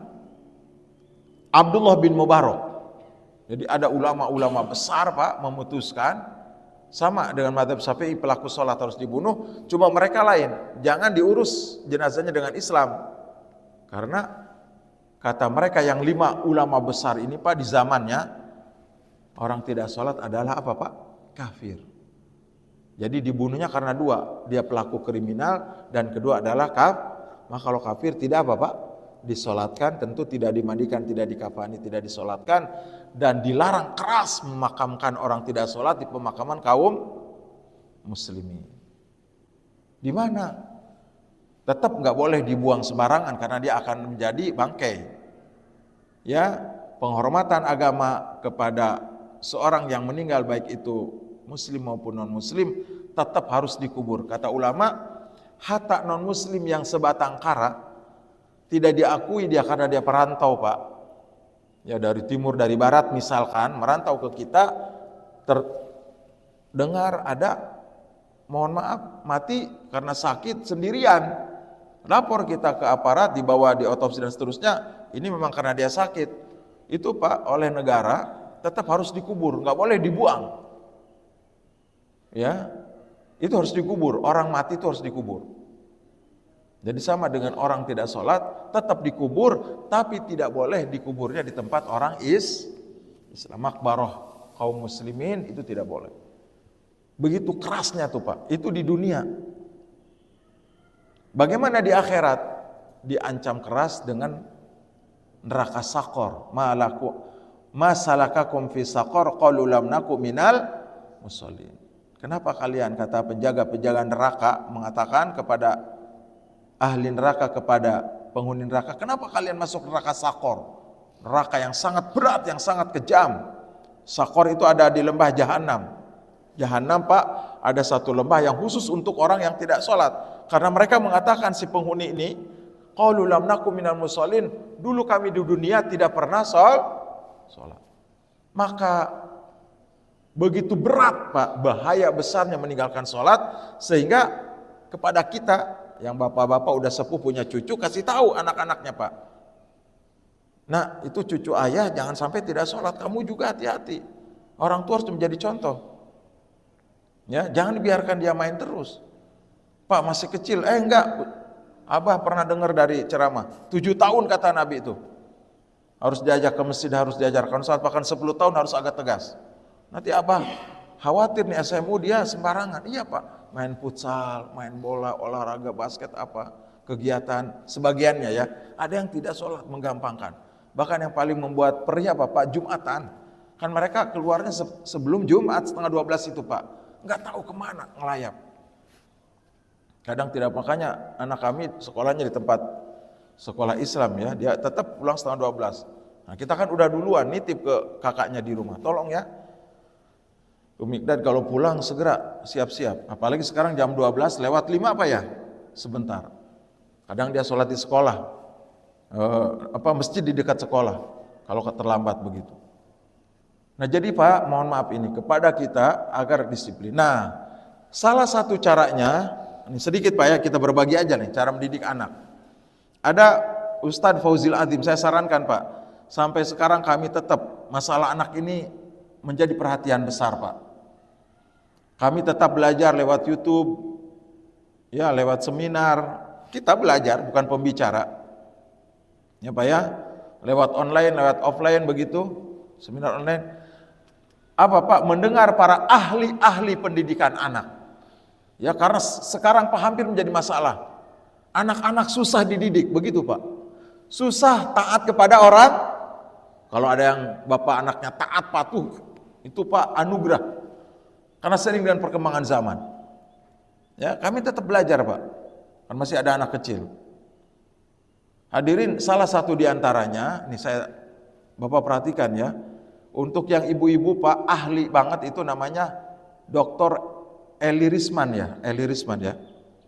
Abdullah bin Mubarak. Jadi ada ulama-ulama besar Pak memutuskan sama dengan mazhab Syafi'i pelaku sholat harus dibunuh, cuma mereka lain, jangan diurus jenazahnya dengan Islam. Karena kata mereka yang 5 ulama besar ini Pak di zamannya, orang tidak sholat adalah apa Pak? Kafir. Jadi dibunuhnya karena 2, dia pelaku kriminal dan kedua adalah maka kalau kafir tidak apa Pak? Disolatkan, tentu tidak dimandikan, tidak dikafani, tidak disolatkan, dan dilarang keras memakamkan orang tidak sholat di pemakaman kaum muslimin. Di mana? Tetap nggak boleh dibuang sembarangan karena dia akan menjadi bangkai. Ya, penghormatan agama kepada seorang yang meninggal baik itu muslim maupun non muslim tetap harus dikubur. Kata ulama, hatta non muslim yang sebatang kara tidak diakui dia karena dia perantau Pak. Ya dari timur dari barat misalkan merantau ke kita, terdengar ada mohon maaf mati karena sakit sendirian. Lapor kita ke aparat, dibawa di otopsi dan seterusnya, ini memang karena dia sakit. Itu Pak oleh negara tetap harus dikubur, nggak boleh dibuang. Ya, itu harus dikubur, orang mati itu harus dikubur. Jadi sama dengan orang tidak sholat, tetap dikubur, tapi tidak boleh dikuburnya di tempat orang Islam. Makbaroh kaum muslimin itu tidak boleh. Begitu kerasnya tuh Pak, itu di dunia. Bagaimana di akhirat? Diancam keras dengan neraka sakor. Masalakakum fi sakor qalu lam naku minal musallin. Kenapa kalian, kata penjaga-penjaga neraka mengatakan kepada ahli neraka, kepada penghuni neraka, kenapa kalian masuk neraka sakor? Neraka yang sangat berat, yang sangat kejam. Sakor itu ada di lembah Jahanam. Jahanam Pak, ada satu lembah yang khusus untuk orang yang tidak sholat. Karena mereka mengatakan si penghuni ini, qalu lam naku minal musallin, dulu kami di dunia tidak pernah sholat. Maka begitu berat Pak, bahaya besarnya meninggalkan sholat, sehingga kepada kita yang bapak-bapak udah sepuh punya cucu, kasih tahu anak-anaknya Pak. Nah itu cucu ayah jangan sampai tidak sholat, kamu juga hati-hati. Orang tua harus menjadi contoh. Ya, jangan biarkan dia main terus. Pak masih kecil, enggak. Abah pernah dengar dari ceramah, 7 tahun kata Nabi itu. Harus diajak ke masjid, harus diajarkan sholat, bahkan 10 tahun harus agak tegas. Nanti Abah khawatir nih SMU dia sembarangan. Iya Pak, main futsal, main bola, olahraga, basket apa, kegiatan sebagiannya ya. Ada yang tidak sholat, menggampangkan. Bahkan yang paling membuat perih apa Pak? Jumatan. Kan mereka keluarnya sebelum Jumat setengah 12 itu Pak. Nggak tahu kemana ngelayap. Kadang tidak, makanya anak kami sekolahnya di tempat sekolah Islam ya. Dia tetap pulang setengah 12. Nah kita kan udah duluan nitip ke kakaknya di rumah. Tolong ya, Mikdad kalau pulang segera siap-siap. Apalagi sekarang jam 12 lewat 5 apa ya? Sebentar. Kadang dia sholat di sekolah, masjid di dekat sekolah. Kalau terlambat begitu. Nah jadi Pak, mohon maaf ini kepada kita agar disiplin. Nah, salah satu caranya, ini sedikit Pak ya, kita berbagi aja nih cara mendidik anak. Ada Ustadz Fauzil Azim, saya sarankan Pak, sampai sekarang kami tetap masalah anak ini menjadi perhatian besar, Pak. Kami tetap belajar lewat YouTube, ya lewat seminar. Kita belajar, bukan pembicara. Ya Pak ya, lewat online, lewat offline begitu, seminar online. Apa Pak? Mendengar para ahli-ahli pendidikan anak. Ya karena sekarang Pak hampir menjadi masalah. Anak-anak susah dididik, begitu Pak. Susah taat kepada orang. Kalau ada yang bapak anaknya taat patuh, itu Pak anugerah. Karena sering dengan perkembangan zaman. Ya, kami tetap belajar Pak. Kan masih ada anak kecil. Hadirin, salah satu di antaranya, ini Bapak perhatikan ya. Untuk yang ibu-ibu Pak ahli banget itu namanya Dr. Eli Risman ya,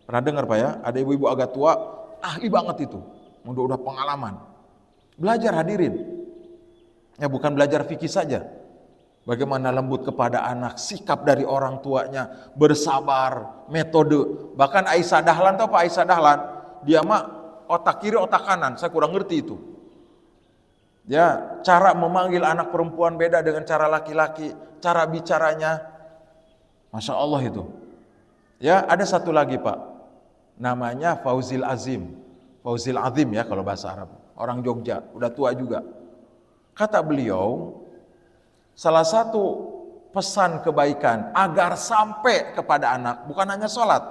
Pernah dengar Pak ya? Ada ibu-ibu agak tua, ahli banget itu. Udah pengalaman. Belajar hadirin. Ya bukan belajar fikih saja. Bagaimana lembut kepada anak, sikap dari orang tuanya, bersabar, metode. Bahkan Aisyah Dahlan, tahu Pak Aisyah Dahlan? Dia mah otak kiri, otak kanan, saya kurang ngerti itu. Ya, cara memanggil anak perempuan beda dengan cara laki-laki, cara bicaranya, Masya Allah itu. Ya, ada satu lagi Pak, namanya Fauzil Azim ya kalau bahasa Arab. Orang Jogja, udah tua juga. Kata beliau, salah satu pesan kebaikan agar sampai kepada anak, bukan hanya sholat.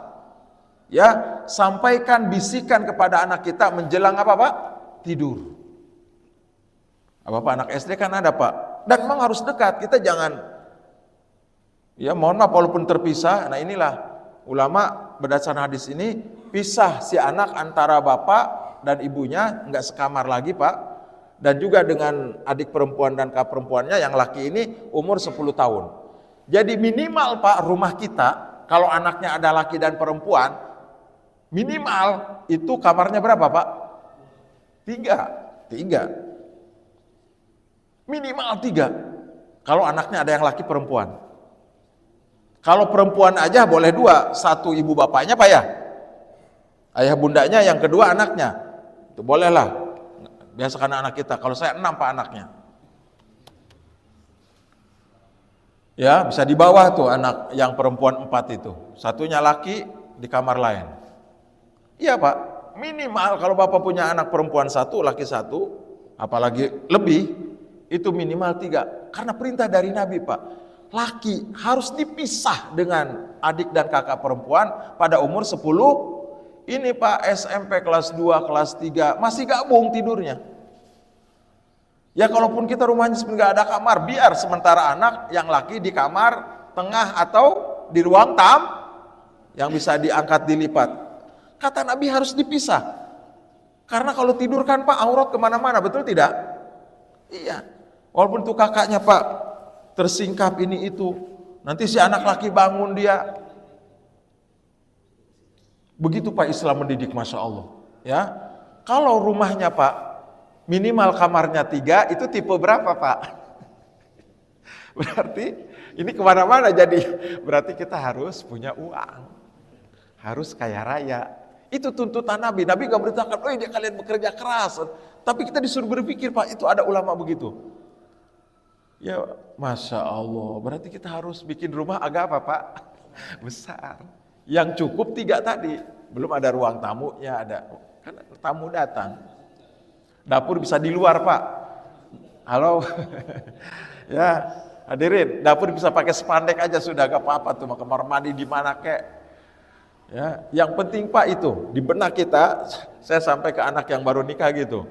Ya, sampaikan bisikan kepada anak kita menjelang apa Pak? Tidur. Apa Pak, anak SD kan ada Pak. Dan memang harus dekat, kita jangan, ya mohon maaf walaupun terpisah. Nah inilah, ulama berdasarkan hadis ini, pisah si anak antara bapak dan ibunya, enggak sekamar lagi Pak. Dan juga dengan adik perempuan dan kakak perempuannya yang laki ini umur 10 tahun. Jadi minimal Pak rumah kita, kalau anaknya ada laki dan perempuan, minimal itu kamarnya berapa Pak? 3. Minimal 3. Kalau anaknya ada yang laki perempuan. Kalau perempuan aja boleh 2, 1 ibu bapaknya Pak ya, ayah bundanya, yang kedua anaknya. Itu bolehlah. Biasakan anak kita, kalau saya 6 Pak anaknya. Ya, bisa di bawah tuh anak yang perempuan 4 itu. Satunya laki di kamar lain. Iya Pak, minimal kalau Bapak punya anak perempuan 1, laki 1, apalagi lebih, itu minimal 3. Karena perintah dari Nabi Pak, laki harus dipisah dengan adik dan kakak perempuan pada umur 10. Ini Pak SMP kelas 2, kelas 3 masih gabung tidurnya. Ya kalaupun kita rumahnya sebenarnya nggak ada kamar, biar sementara anak yang laki di kamar tengah atau di ruang yang bisa diangkat dilipat. Kata Nabi harus dipisah. Karena kalau tidur kan Pak aurat kemana-mana, betul tidak? Iya. Walaupun tuh kakaknya Pak tersingkap ini itu, nanti si anak laki bangun dia. Begitu Pak Islam mendidik, Masya Allah. Ya, kalau rumahnya Pak minimal kamarnya 3, itu tipe berapa Pak? Berarti ini kemana-mana jadi. Berarti kita harus punya uang, harus kaya raya. Itu tuntutan Nabi. Nabi gak beritakan, oh dia kalian bekerja keras. Tapi kita disuruh berpikir Pak, itu ada ulama begitu. Ya Masya Allah, berarti kita harus bikin rumah agak apa Pak? Besar. Yang cukup 3 tadi, belum ada ruang tamunya, ada kan tamu datang. Dapur bisa di luar Pak. Halo, ya hadirin, dapur bisa pakai spandek aja sudah, gak apa-apa tuh, mau kamar mandi di mana kek. Ya, yang penting Pak itu di benak kita. Saya sampai ke anak yang baru nikah gitu.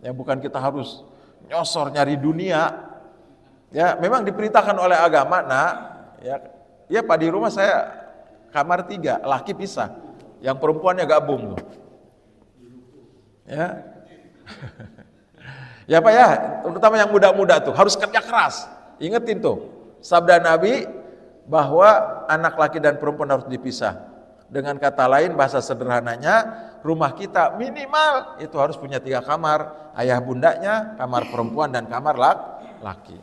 Ya bukan kita harus nyosor nyari dunia. Ya memang diperintahkan oleh agama. Nah, ya Pak di rumah saya kamar 3, laki pisah, yang perempuannya gabung tuh. Ya, ya Pak ya, terutama yang muda-muda tuh harus kerja keras. Ingetin tuh sabda Nabi bahwa anak laki dan perempuan harus dipisah. Dengan kata lain, bahasa sederhananya, rumah kita minimal itu harus punya 3 kamar, ayah bundanya, kamar perempuan dan kamar laki.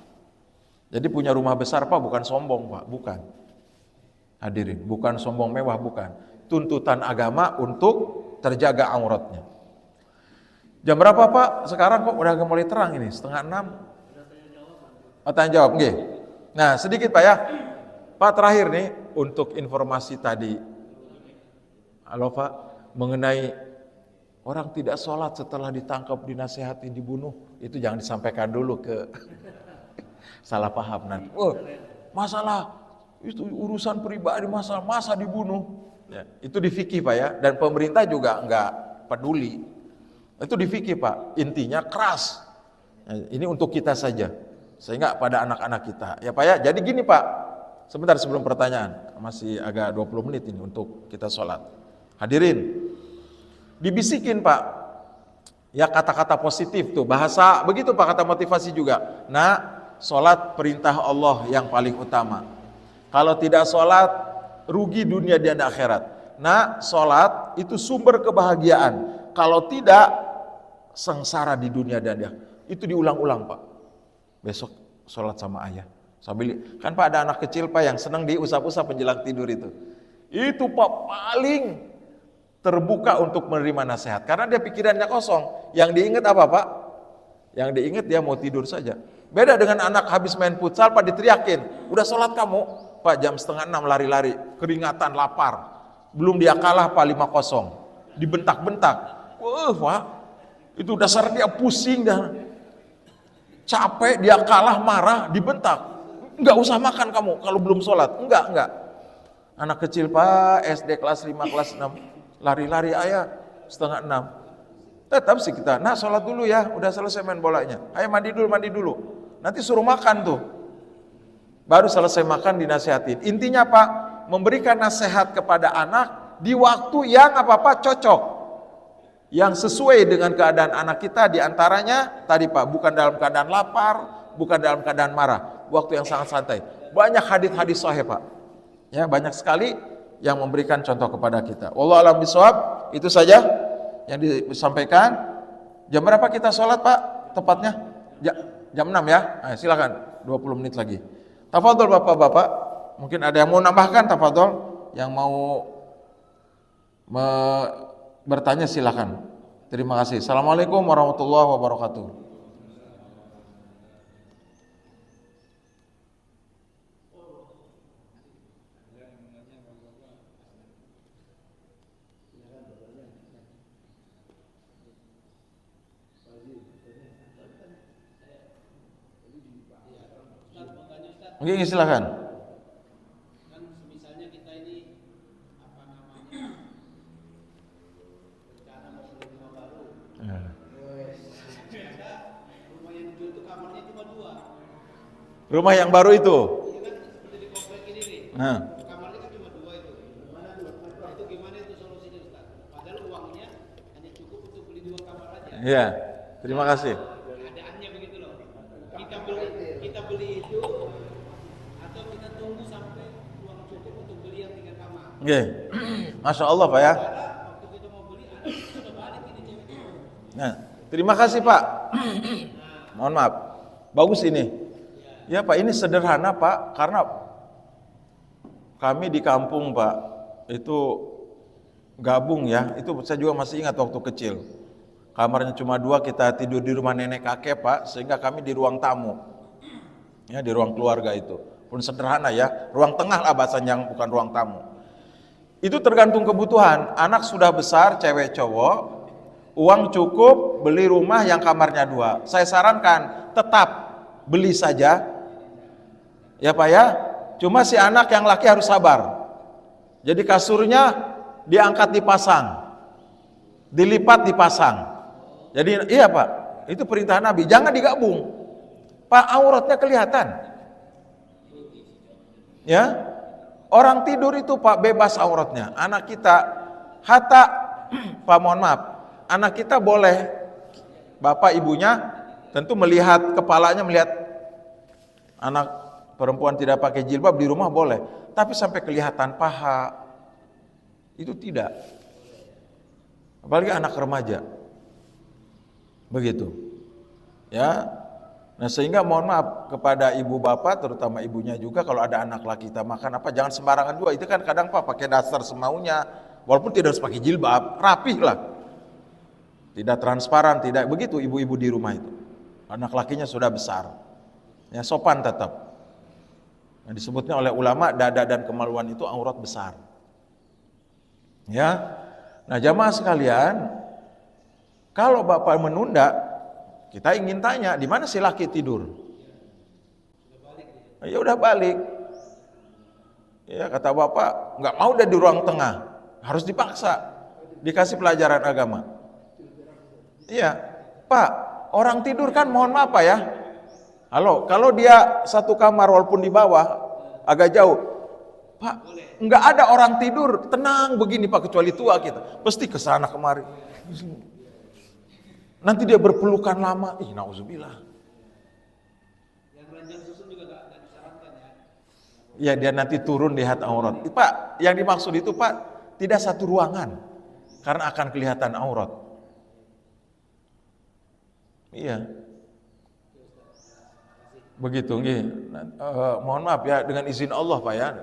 Jadi punya rumah besar Pak bukan sombong Pak, bukan. Hadirin, bukan sombong mewah, bukan. Tuntutan agama untuk terjaga auratnya. Jam berapa Pak? Sekarang kok udah mulai terang ini, 5:30. Oh, tanya jawab, nggih. Nah, sedikit Pak ya. Pak terakhir nih untuk informasi tadi. Halo Pak, mengenai orang tidak sholat setelah ditangkap, dinasehati, dibunuh, itu jangan disampaikan dulu ke salah paham nanti. Oh, masalah itu urusan pribadi, masa dibunuh. Ya, itu di fikih Pak ya, dan pemerintah juga enggak peduli. Itu di fikih Pak, intinya keras. Ya, ini untuk kita saja, sehingga pada anak-anak kita. Ya Pak ya, jadi gini Pak, sebentar sebelum pertanyaan, masih agak 20 menit ini untuk kita sholat. Hadirin, dibisikin Pak, ya kata-kata positif tuh, bahasa begitu Pak, kata motivasi juga. Nah, sholat perintah Allah yang paling utama. Kalau tidak sholat, rugi dunia dan akhirat. Nah, sholat itu sumber kebahagiaan. Kalau tidak, sengsara di dunia dan akhirat. Itu diulang-ulang Pak. Besok sholat sama ayah. Sambil kan Pak ada anak kecil Pak yang senang diusap-usap menjelang tidur itu. Itu Pak paling terbuka untuk menerima nasihat karena dia pikirannya kosong. Yang diingat apa Pak? Yang diingat dia mau tidur saja. Beda dengan anak habis main futsal Pak diteriakin, udah sholat kamu? Pak jam 5:30 lari-lari, keringatan, lapar. Belum dia kalah Pak 5-0. Dibentak-bentak. Wah Pak, itu dasar dia pusing dah. Capek, dia kalah, marah, dibentak. Enggak usah makan kamu kalau belum sholat. Enggak. Anak kecil Pak, SD kelas 5, kelas 6. Lari-lari ayah 5:30. Tetap sih kita, nah sholat dulu ya, udah selesai main bolanya. Ayo mandi dulu. Nanti suruh makan tuh. Baru selesai makan dinasihatin. Intinya Pak, memberikan nasihat kepada anak di waktu yang apa-apa cocok. Yang sesuai dengan keadaan anak kita, diantaranya tadi Pak, bukan dalam keadaan lapar, bukan dalam keadaan marah, waktu yang sangat santai. Banyak hadis-hadis sahih Pak, ya banyak sekali yang memberikan contoh kepada kita. Wallahu a'lam bishawab. Itu saja yang disampaikan. Jam berapa kita sholat Pak tepatnya? Jam 6 ya. Nah, silakan 20 menit lagi. Tafadhol Bapak-bapak, mungkin ada yang mau nambahkan, tafadhol. Yang mau bertanya silakan. Terima kasih. Assalamualaikum warahmatullahi wabarakatuh. Mungkin silakan. Kan misalnya kita ini apa namanya rencana mau beli rumah baru. Ternyata rumah yang dijual itu kamarnya cuma 2. Rumah yang baru itu. Ini kan seperti di komplek ini nih. Nah. Kamarnya kan cuma 2 itu. Nah, itu gimana itu solusinya Ustaz? Padahal uangnya hanya cukup untuk beli 2 kamar aja. Iya. Terima kasih. Keadaannya begitu loh. Kita beli itu atau kita tunggu sampai uang cukup untuk beli yang 3 kamar. Oke. Masya Allah Pak ya. Waktu kita mau beli ada sudah balik ini cewek. Nah, terima kasih Pak. Mohon maaf. Bagus ini. Ya Pak, ini sederhana Pak, karena kami di kampung Pak, itu gabung ya. Itu saya juga masih ingat waktu kecil. Kamarnya cuma 2, kita tidur di rumah nenek kakek Pak, sehingga kami di ruang tamu. Ya, di ruang keluarga itu. Pun sederhana ya, ruang tengah lah bahasanya, yang bukan ruang tamu. Itu tergantung kebutuhan. Anak sudah besar, cewek cowok, uang cukup beli rumah yang kamarnya 2. Saya sarankan tetap beli saja. Ya Pak ya. Cuma si anak yang laki harus sabar. Jadi kasurnya diangkat dipasang. Dilipat dipasang. Jadi iya Pak, itu perintah Nabi, jangan digabung. Pak, auratnya kelihatan. Ya. Orang tidur itu Pak bebas auratnya. Anak kita hatta Pak mohon maaf, anak kita boleh bapak ibunya tentu melihat kepalanya, melihat anak perempuan tidak pakai jilbab di rumah boleh, tapi sampai kelihatan paha itu tidak. Apalagi anak remaja. Begitu. Ya. Nah, sehingga mohon maaf kepada ibu bapak, terutama ibunya juga, kalau ada anak laki kita makan apa jangan sembarangan juga. Itu kan kadang Pak pakai dasar semaunya, walaupun tidak harus pakai jilbab, rapih lah. Tidak transparan, tidak begitu ibu-ibu di rumah itu. Anak lakinya sudah besar. Ya, sopan tetap. Yang disebutnya oleh ulama, dada dan kemaluan itu aurat besar. Ya. Nah, jamaah sekalian, kalau bapak menunda, kita ingin tanya, di mana si laki tidur? Ya udah balik. Ya, kata bapak, nggak mau dia di ruang tengah, harus dipaksa, dikasih pelajaran agama. Iya, Pak, orang tidur kan mohon maaf Pak ya. Halo, kalau dia satu kamar walaupun di bawah, agak jauh, Pak, nggak ada orang tidur, tenang begini Pak, kecuali tua kita, pasti kesana kemari. Nanti dia berpelukan lama, nauzubillah. Yang ranjang susun juga nggak disarankan ya. Ya dia nanti turun lihat aurat. Pak, yang dimaksud itu Pak, tidak satu ruangan, karena akan kelihatan aurat. Iya. Begitu nggih. Mohon maaf ya, dengan izin Allah Pak ya.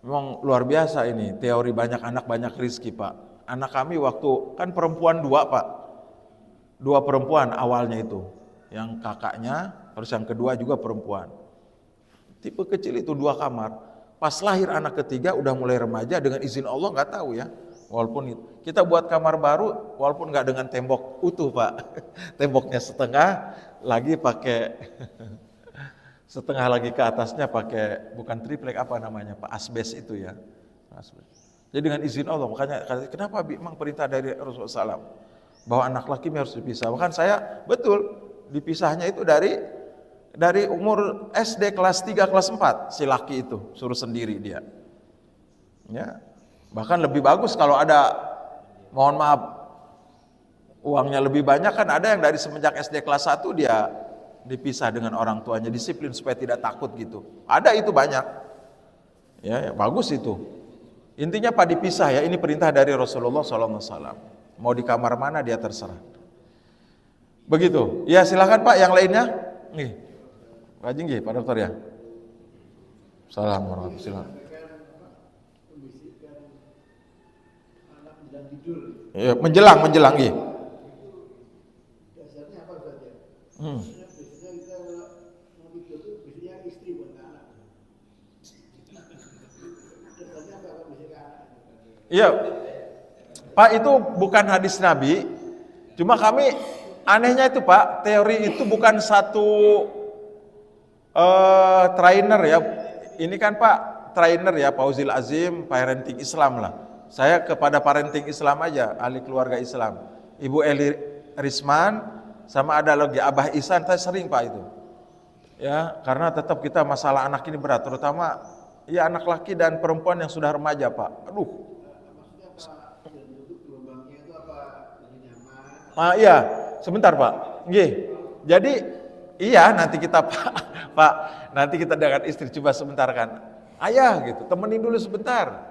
Memang luar biasa ini, teori banyak anak banyak rezeki Pak. Anak kami waktu kan perempuan 2 Pak. 2 perempuan awalnya itu. Yang kakaknya, terus yang kedua juga perempuan. Tipe kecil itu 2 kamar. Pas lahir anak ketiga udah mulai remaja, dengan izin Allah nggak tahu ya. Walaupun kita buat kamar baru, walaupun nggak dengan tembok utuh Pak. Temboknya setengah, lagi pakai setengah lagi ke atasnya pakai bukan triplek apa namanya Pak, asbes itu ya. Asbes. Jadi dengan izin Allah, makanya kenapa memang perintah dari Rasulullah SAW bahwa anak laki harus dipisah. Bahkan saya betul dipisahnya itu dari umur SD kelas 3 kelas 4 si laki itu suruh sendiri dia. Ya. Bahkan lebih bagus kalau ada, mohon maaf, uangnya lebih banyak, kan ada yang dari semenjak SD kelas 1 dia dipisah dengan orang tuanya, disiplin supaya tidak takut gitu. Ada itu banyak. Ya, bagus itu. Intinya Pak dipisah ya, ini perintah dari Rasulullah SAW. Mau di kamar mana dia terserah. Begitu. Ya silakan Pak, yang lainnya. Nih. Rajin nggih, Pak Dokter ya. Salam warahmatullahi wabarakatuh. Ya, menjelang nggih. Dasarnya apa saja? Biasanya kita mau tidur itu biasanya istri buat anak. Dasarnya apa biasanya anak? Iya, Pak, itu bukan hadis Nabi. Cuma kami anehnya itu Pak, teori itu bukan satu trainer ya. Ini kan Pak trainer ya, Fauzil Azim, parenting Islam lah. Saya kepada parenting Islam aja, ahli keluarga Islam. Ibu Eli Risman sama ada lagi Abah Ihsan, saya sering Pak itu. Ya, karena tetap kita masalah anak ini berat, terutama ya anak laki dan perempuan yang sudah remaja Pak. Aduh. Maksudnya Pak, dan bentuk gelombangnya itu apa? Lebih nyaman? Iya, sebentar Pak. Nggih. Jadi iya nanti kita Pak, nanti kita dengan istri coba sebentar kan. Ayah gitu, temenin dulu sebentar.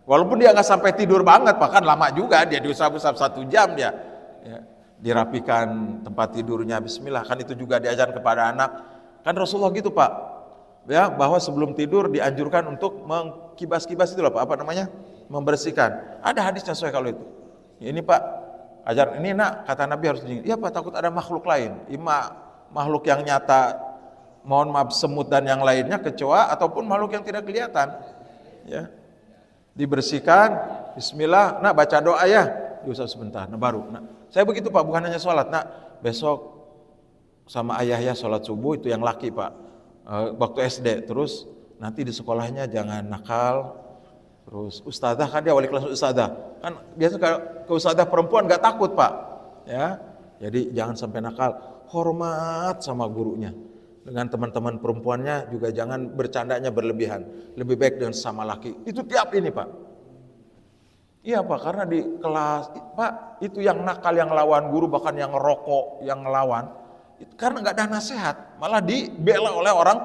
Walaupun dia nggak sampai tidur banget, bahkan lama juga dia diusap-usap 1 jam dia. Ya, dirapikan tempat tidurnya, bismillah, kan itu juga diajar kepada anak. Kan Rasulullah gitu Pak. Ya, bahwa sebelum tidur dianjurkan untuk mengkibas-kibas itu loh Pak, apa namanya? Membersihkan. Ada hadisnya soal kalau itu. Ini Pak, ajar ini nak, kata Nabi harus dingin. Iya Pak, takut ada makhluk lain. Makhluk yang nyata, mohon maaf semut dan yang lainnya, kecoa ataupun makhluk yang tidak kelihatan. Ya. Dibersihkan, bismillah, nak baca doa ya, diusap sebentar, nah baru. Nah, saya begitu Pak, bukan hanya sholat, nak besok sama ayah ya sholat subuh, itu yang laki Pak, waktu SD, terus nanti di sekolahnya jangan nakal, terus ustadzah kan dia wali kelas ustadzah, kan biasa ke ustadzah perempuan gak takut Pak, ya, jadi jangan sampai nakal, hormat sama gurunya. Dengan teman-teman perempuannya juga jangan bercandanya berlebihan. Lebih baik dengan sama laki. Itu tiap ini Pak. Iya Pak, karena di kelas Pak itu yang nakal, yang lawan guru, bahkan yang ngerokok, yang ngelawan. Itu karena nggak ada nasihat, malah dibela oleh orang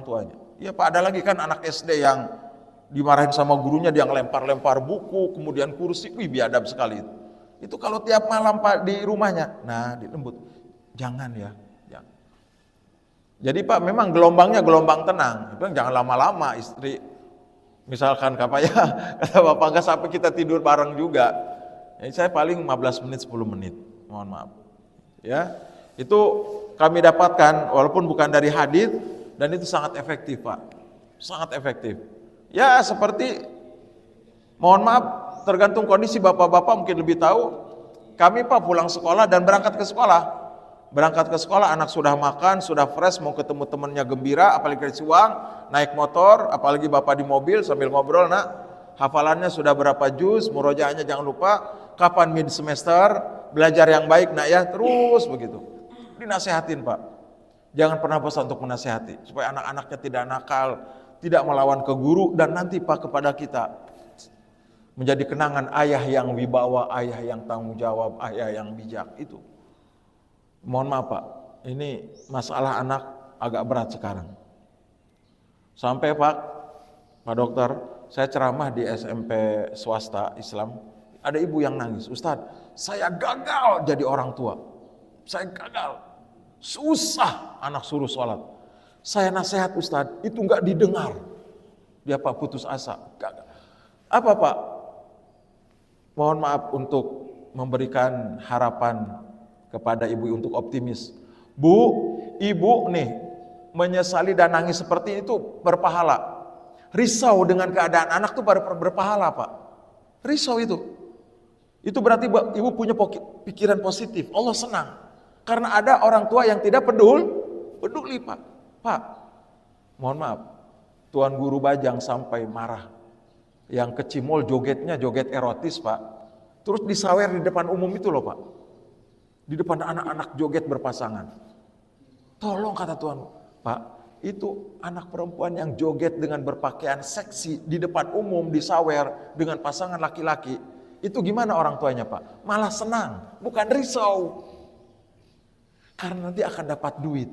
tuanya. Iya Pak, ada lagi kan anak SD yang dimarahin sama gurunya, dia ngelempar-lempar buku, kemudian kursi, biadab sekali itu. Itu kalau tiap malam Pak di rumahnya, nah dilembut, jangan ya. Jadi Pak memang gelombangnya gelombang tenang, jangan lama-lama istri. Misalkan kata Bapak nggak sampai kita tidur bareng juga, Saya paling 15 menit 10 menit. Mohon maaf. Ya. Itu kami dapatkan walaupun bukan dari hadis dan itu sangat efektif, Pak. Sangat efektif. Ya, seperti mohon maaf tergantung kondisi bapak-bapak mungkin lebih tahu. Kami Pak pulang sekolah dan berangkat ke sekolah. Berangkat ke sekolah, anak sudah makan, sudah fresh, mau ketemu temannya gembira, apalagi dikasih uang, naik motor, apalagi bapak di mobil sambil ngobrol, nak, hafalannya sudah berapa juz, murojaahnya jangan lupa, kapan mid semester, belajar yang baik nak ya, terus begitu. Dinasehatin Pak, jangan pernah bosan untuk menasehati, supaya anak-anaknya tidak nakal, tidak melawan ke guru, dan nanti Pak kepada kita, menjadi kenangan ayah yang wibawa, ayah yang tanggung jawab, ayah yang bijak, itu. Mohon maaf Pak, ini masalah anak agak berat sekarang. Sampai Pak Dokter, saya ceramah di SMP swasta Islam, ada ibu yang nangis, Ustadz, saya gagal jadi orang tua. Saya gagal, susah anak suruh sholat. Saya nasihat Ustadz, itu enggak didengar. Dia Pak putus asa, gagal. Apa Pak? Mohon maaf untuk memberikan harapan kepada ibu untuk optimis. Bu, ibu nih menyesali dan nangis seperti itu berpahala. Risau dengan keadaan anak tuh berpahala Pak. Risau itu. Itu berarti ibu punya pikiran positif. Allah senang. Karena ada orang tua yang tidak peduli Pak. Pak, mohon maaf. Tuan Guru Bajang sampai marah. Yang kecimol jogetnya joget erotis Pak. Terus disawer di depan umum itu loh Pak. Di depan anak-anak joget berpasangan. Tolong kata Tuhan, Pak, itu anak perempuan yang joget dengan berpakaian seksi di depan umum disawer dengan pasangan laki-laki. Itu gimana orang tuanya Pak? Malah senang, bukan risau. Karena nanti akan dapat duit.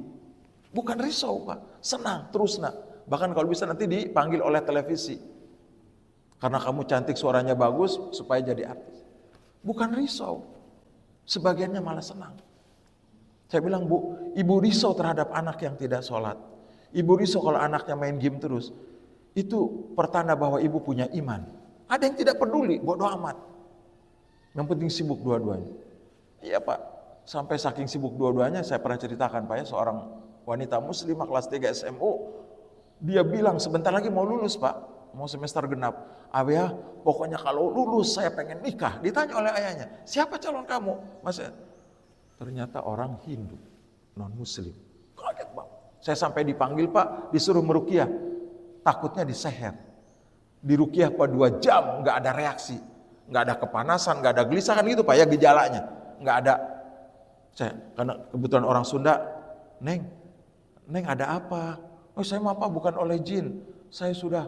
Bukan risau Pak, senang terus nak. Bahkan kalau bisa nanti dipanggil oleh televisi. Karena kamu cantik suaranya bagus supaya jadi artis. Bukan risau. Sebagiannya malah senang. Saya bilang, Bu, ibu risau terhadap anak yang tidak sholat. Ibu risau kalau anaknya main game terus. Itu pertanda bahwa ibu punya iman. Ada yang tidak peduli, bodoh amat. Yang penting sibuk dua-duanya. Iya Pak, sampai saking sibuk dua-duanya, saya pernah ceritakan Pak ya, seorang wanita muslimah kelas 3 SMU. Dia bilang sebentar lagi mau lulus Pak. Mau semester genap. Abah, pokoknya kalau lulus saya pengen nikah. Ditanya oleh ayahnya, siapa calon kamu? Mas, ternyata orang Hindu, non Muslim. Kaget Pak. Saya sampai dipanggil Pak, disuruh meruqyah. Takutnya diseher. Diruqyah Pak 2 jam, nggak ada reaksi, nggak ada kepanasan, nggak ada gelisah kan gitu Pak ya gejalanya, nggak ada. Saya karena kebetulan orang Sunda, Neng ada apa? Oh saya mau apa? Bukan oleh jin. Saya sudah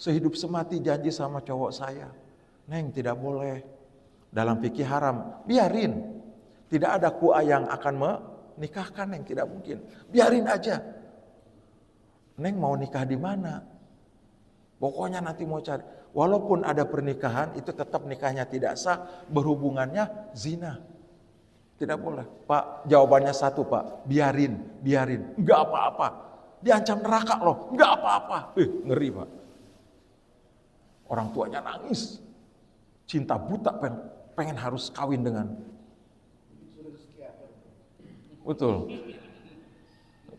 sehidup semati janji sama cowok saya. Neng tidak boleh. Dalam fikih haram. Biarin. Tidak ada kuah yang akan menikahkan Neng. Tidak mungkin. Biarin aja. Neng mau nikah di mana? Pokoknya nanti mau cari. Walaupun ada pernikahan itu tetap nikahnya tidak sah. Berhubungannya zina. Tidak boleh. Pak jawabannya satu Pak. Biarin. Enggak apa-apa. Diancam neraka loh. Enggak apa-apa. Ngeri Pak. Orang tuanya nangis, cinta buta pengen harus kawin dengan. Betul.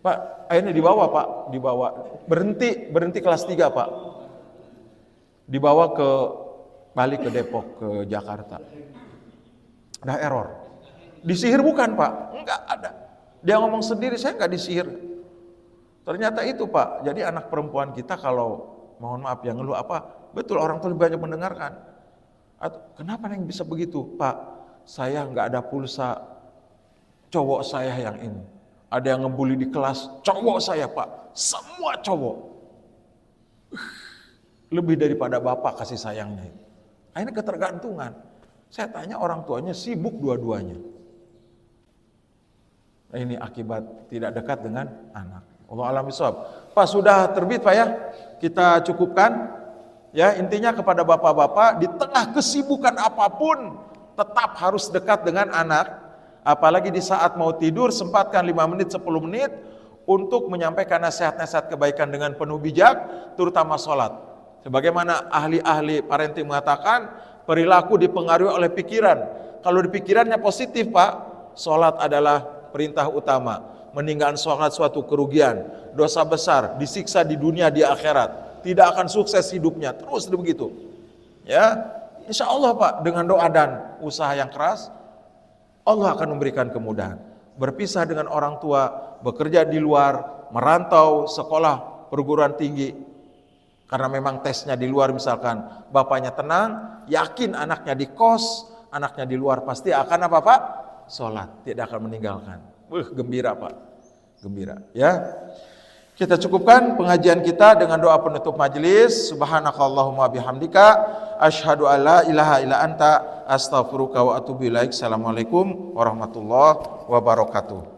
Pak, akhirnya dibawa Pak, berhenti kelas 3 Pak. Dibawa balik ke Depok, ke Jakarta. Ada error. Disihir bukan Pak? Enggak ada. Dia ngomong sendiri, saya enggak disihir. Ternyata itu Pak, jadi anak perempuan kita kalau mohon maaf yang ngeluh apa, betul orang tua lebih banyak mendengarkan. Kenapa Neng bisa begitu? Pak, saya nggak ada pulsa, cowok saya yang ini. Ada yang ngebully di kelas, cowok saya Pak. Semua cowok. Lebih daripada bapak kasih sayangnya. Akhirnya ketergantungan. Saya tanya orang tuanya sibuk dua-duanya. Nah, ini akibat tidak dekat dengan anak. Allah alam bisawab. Pak sudah terbit Pak ya. Kita cukupkan. Ya, intinya kepada bapak-bapak di tengah kesibukan apapun tetap harus dekat dengan anak. Apalagi di saat mau tidur sempatkan 5 menit 10 menit untuk menyampaikan nasihat-nasihat kebaikan dengan penuh bijak, terutama sholat. Sebagaimana ahli-ahli parenting mengatakan, Perilaku dipengaruhi oleh pikiran. Kalau di pikirannya positif, Pak, sholat adalah perintah utama. Meninggalkan sholat suatu kerugian, dosa besar, disiksa di dunia, di akhirat. Tidak akan sukses hidupnya, terus begitu. Ya, insya Allah Pak, dengan doa dan usaha yang keras, Allah akan memberikan kemudahan. Berpisah dengan orang tua, bekerja di luar, merantau, sekolah, perguruan tinggi. Karena memang tesnya di luar misalkan, bapaknya tenang, yakin anaknya di kos, anaknya di luar pasti akan apa Pak? Sholat, tidak akan meninggalkan. Gembira Pak, gembira. Ya, kita cukupkan pengajian kita dengan doa penutup majelis. Subhanakallahumma bihamdika, asyhadu alla ilaha illa anta, astaghfiruka wa atubu ilaik. Assalamualaikum warahmatullahi wabarakatuh.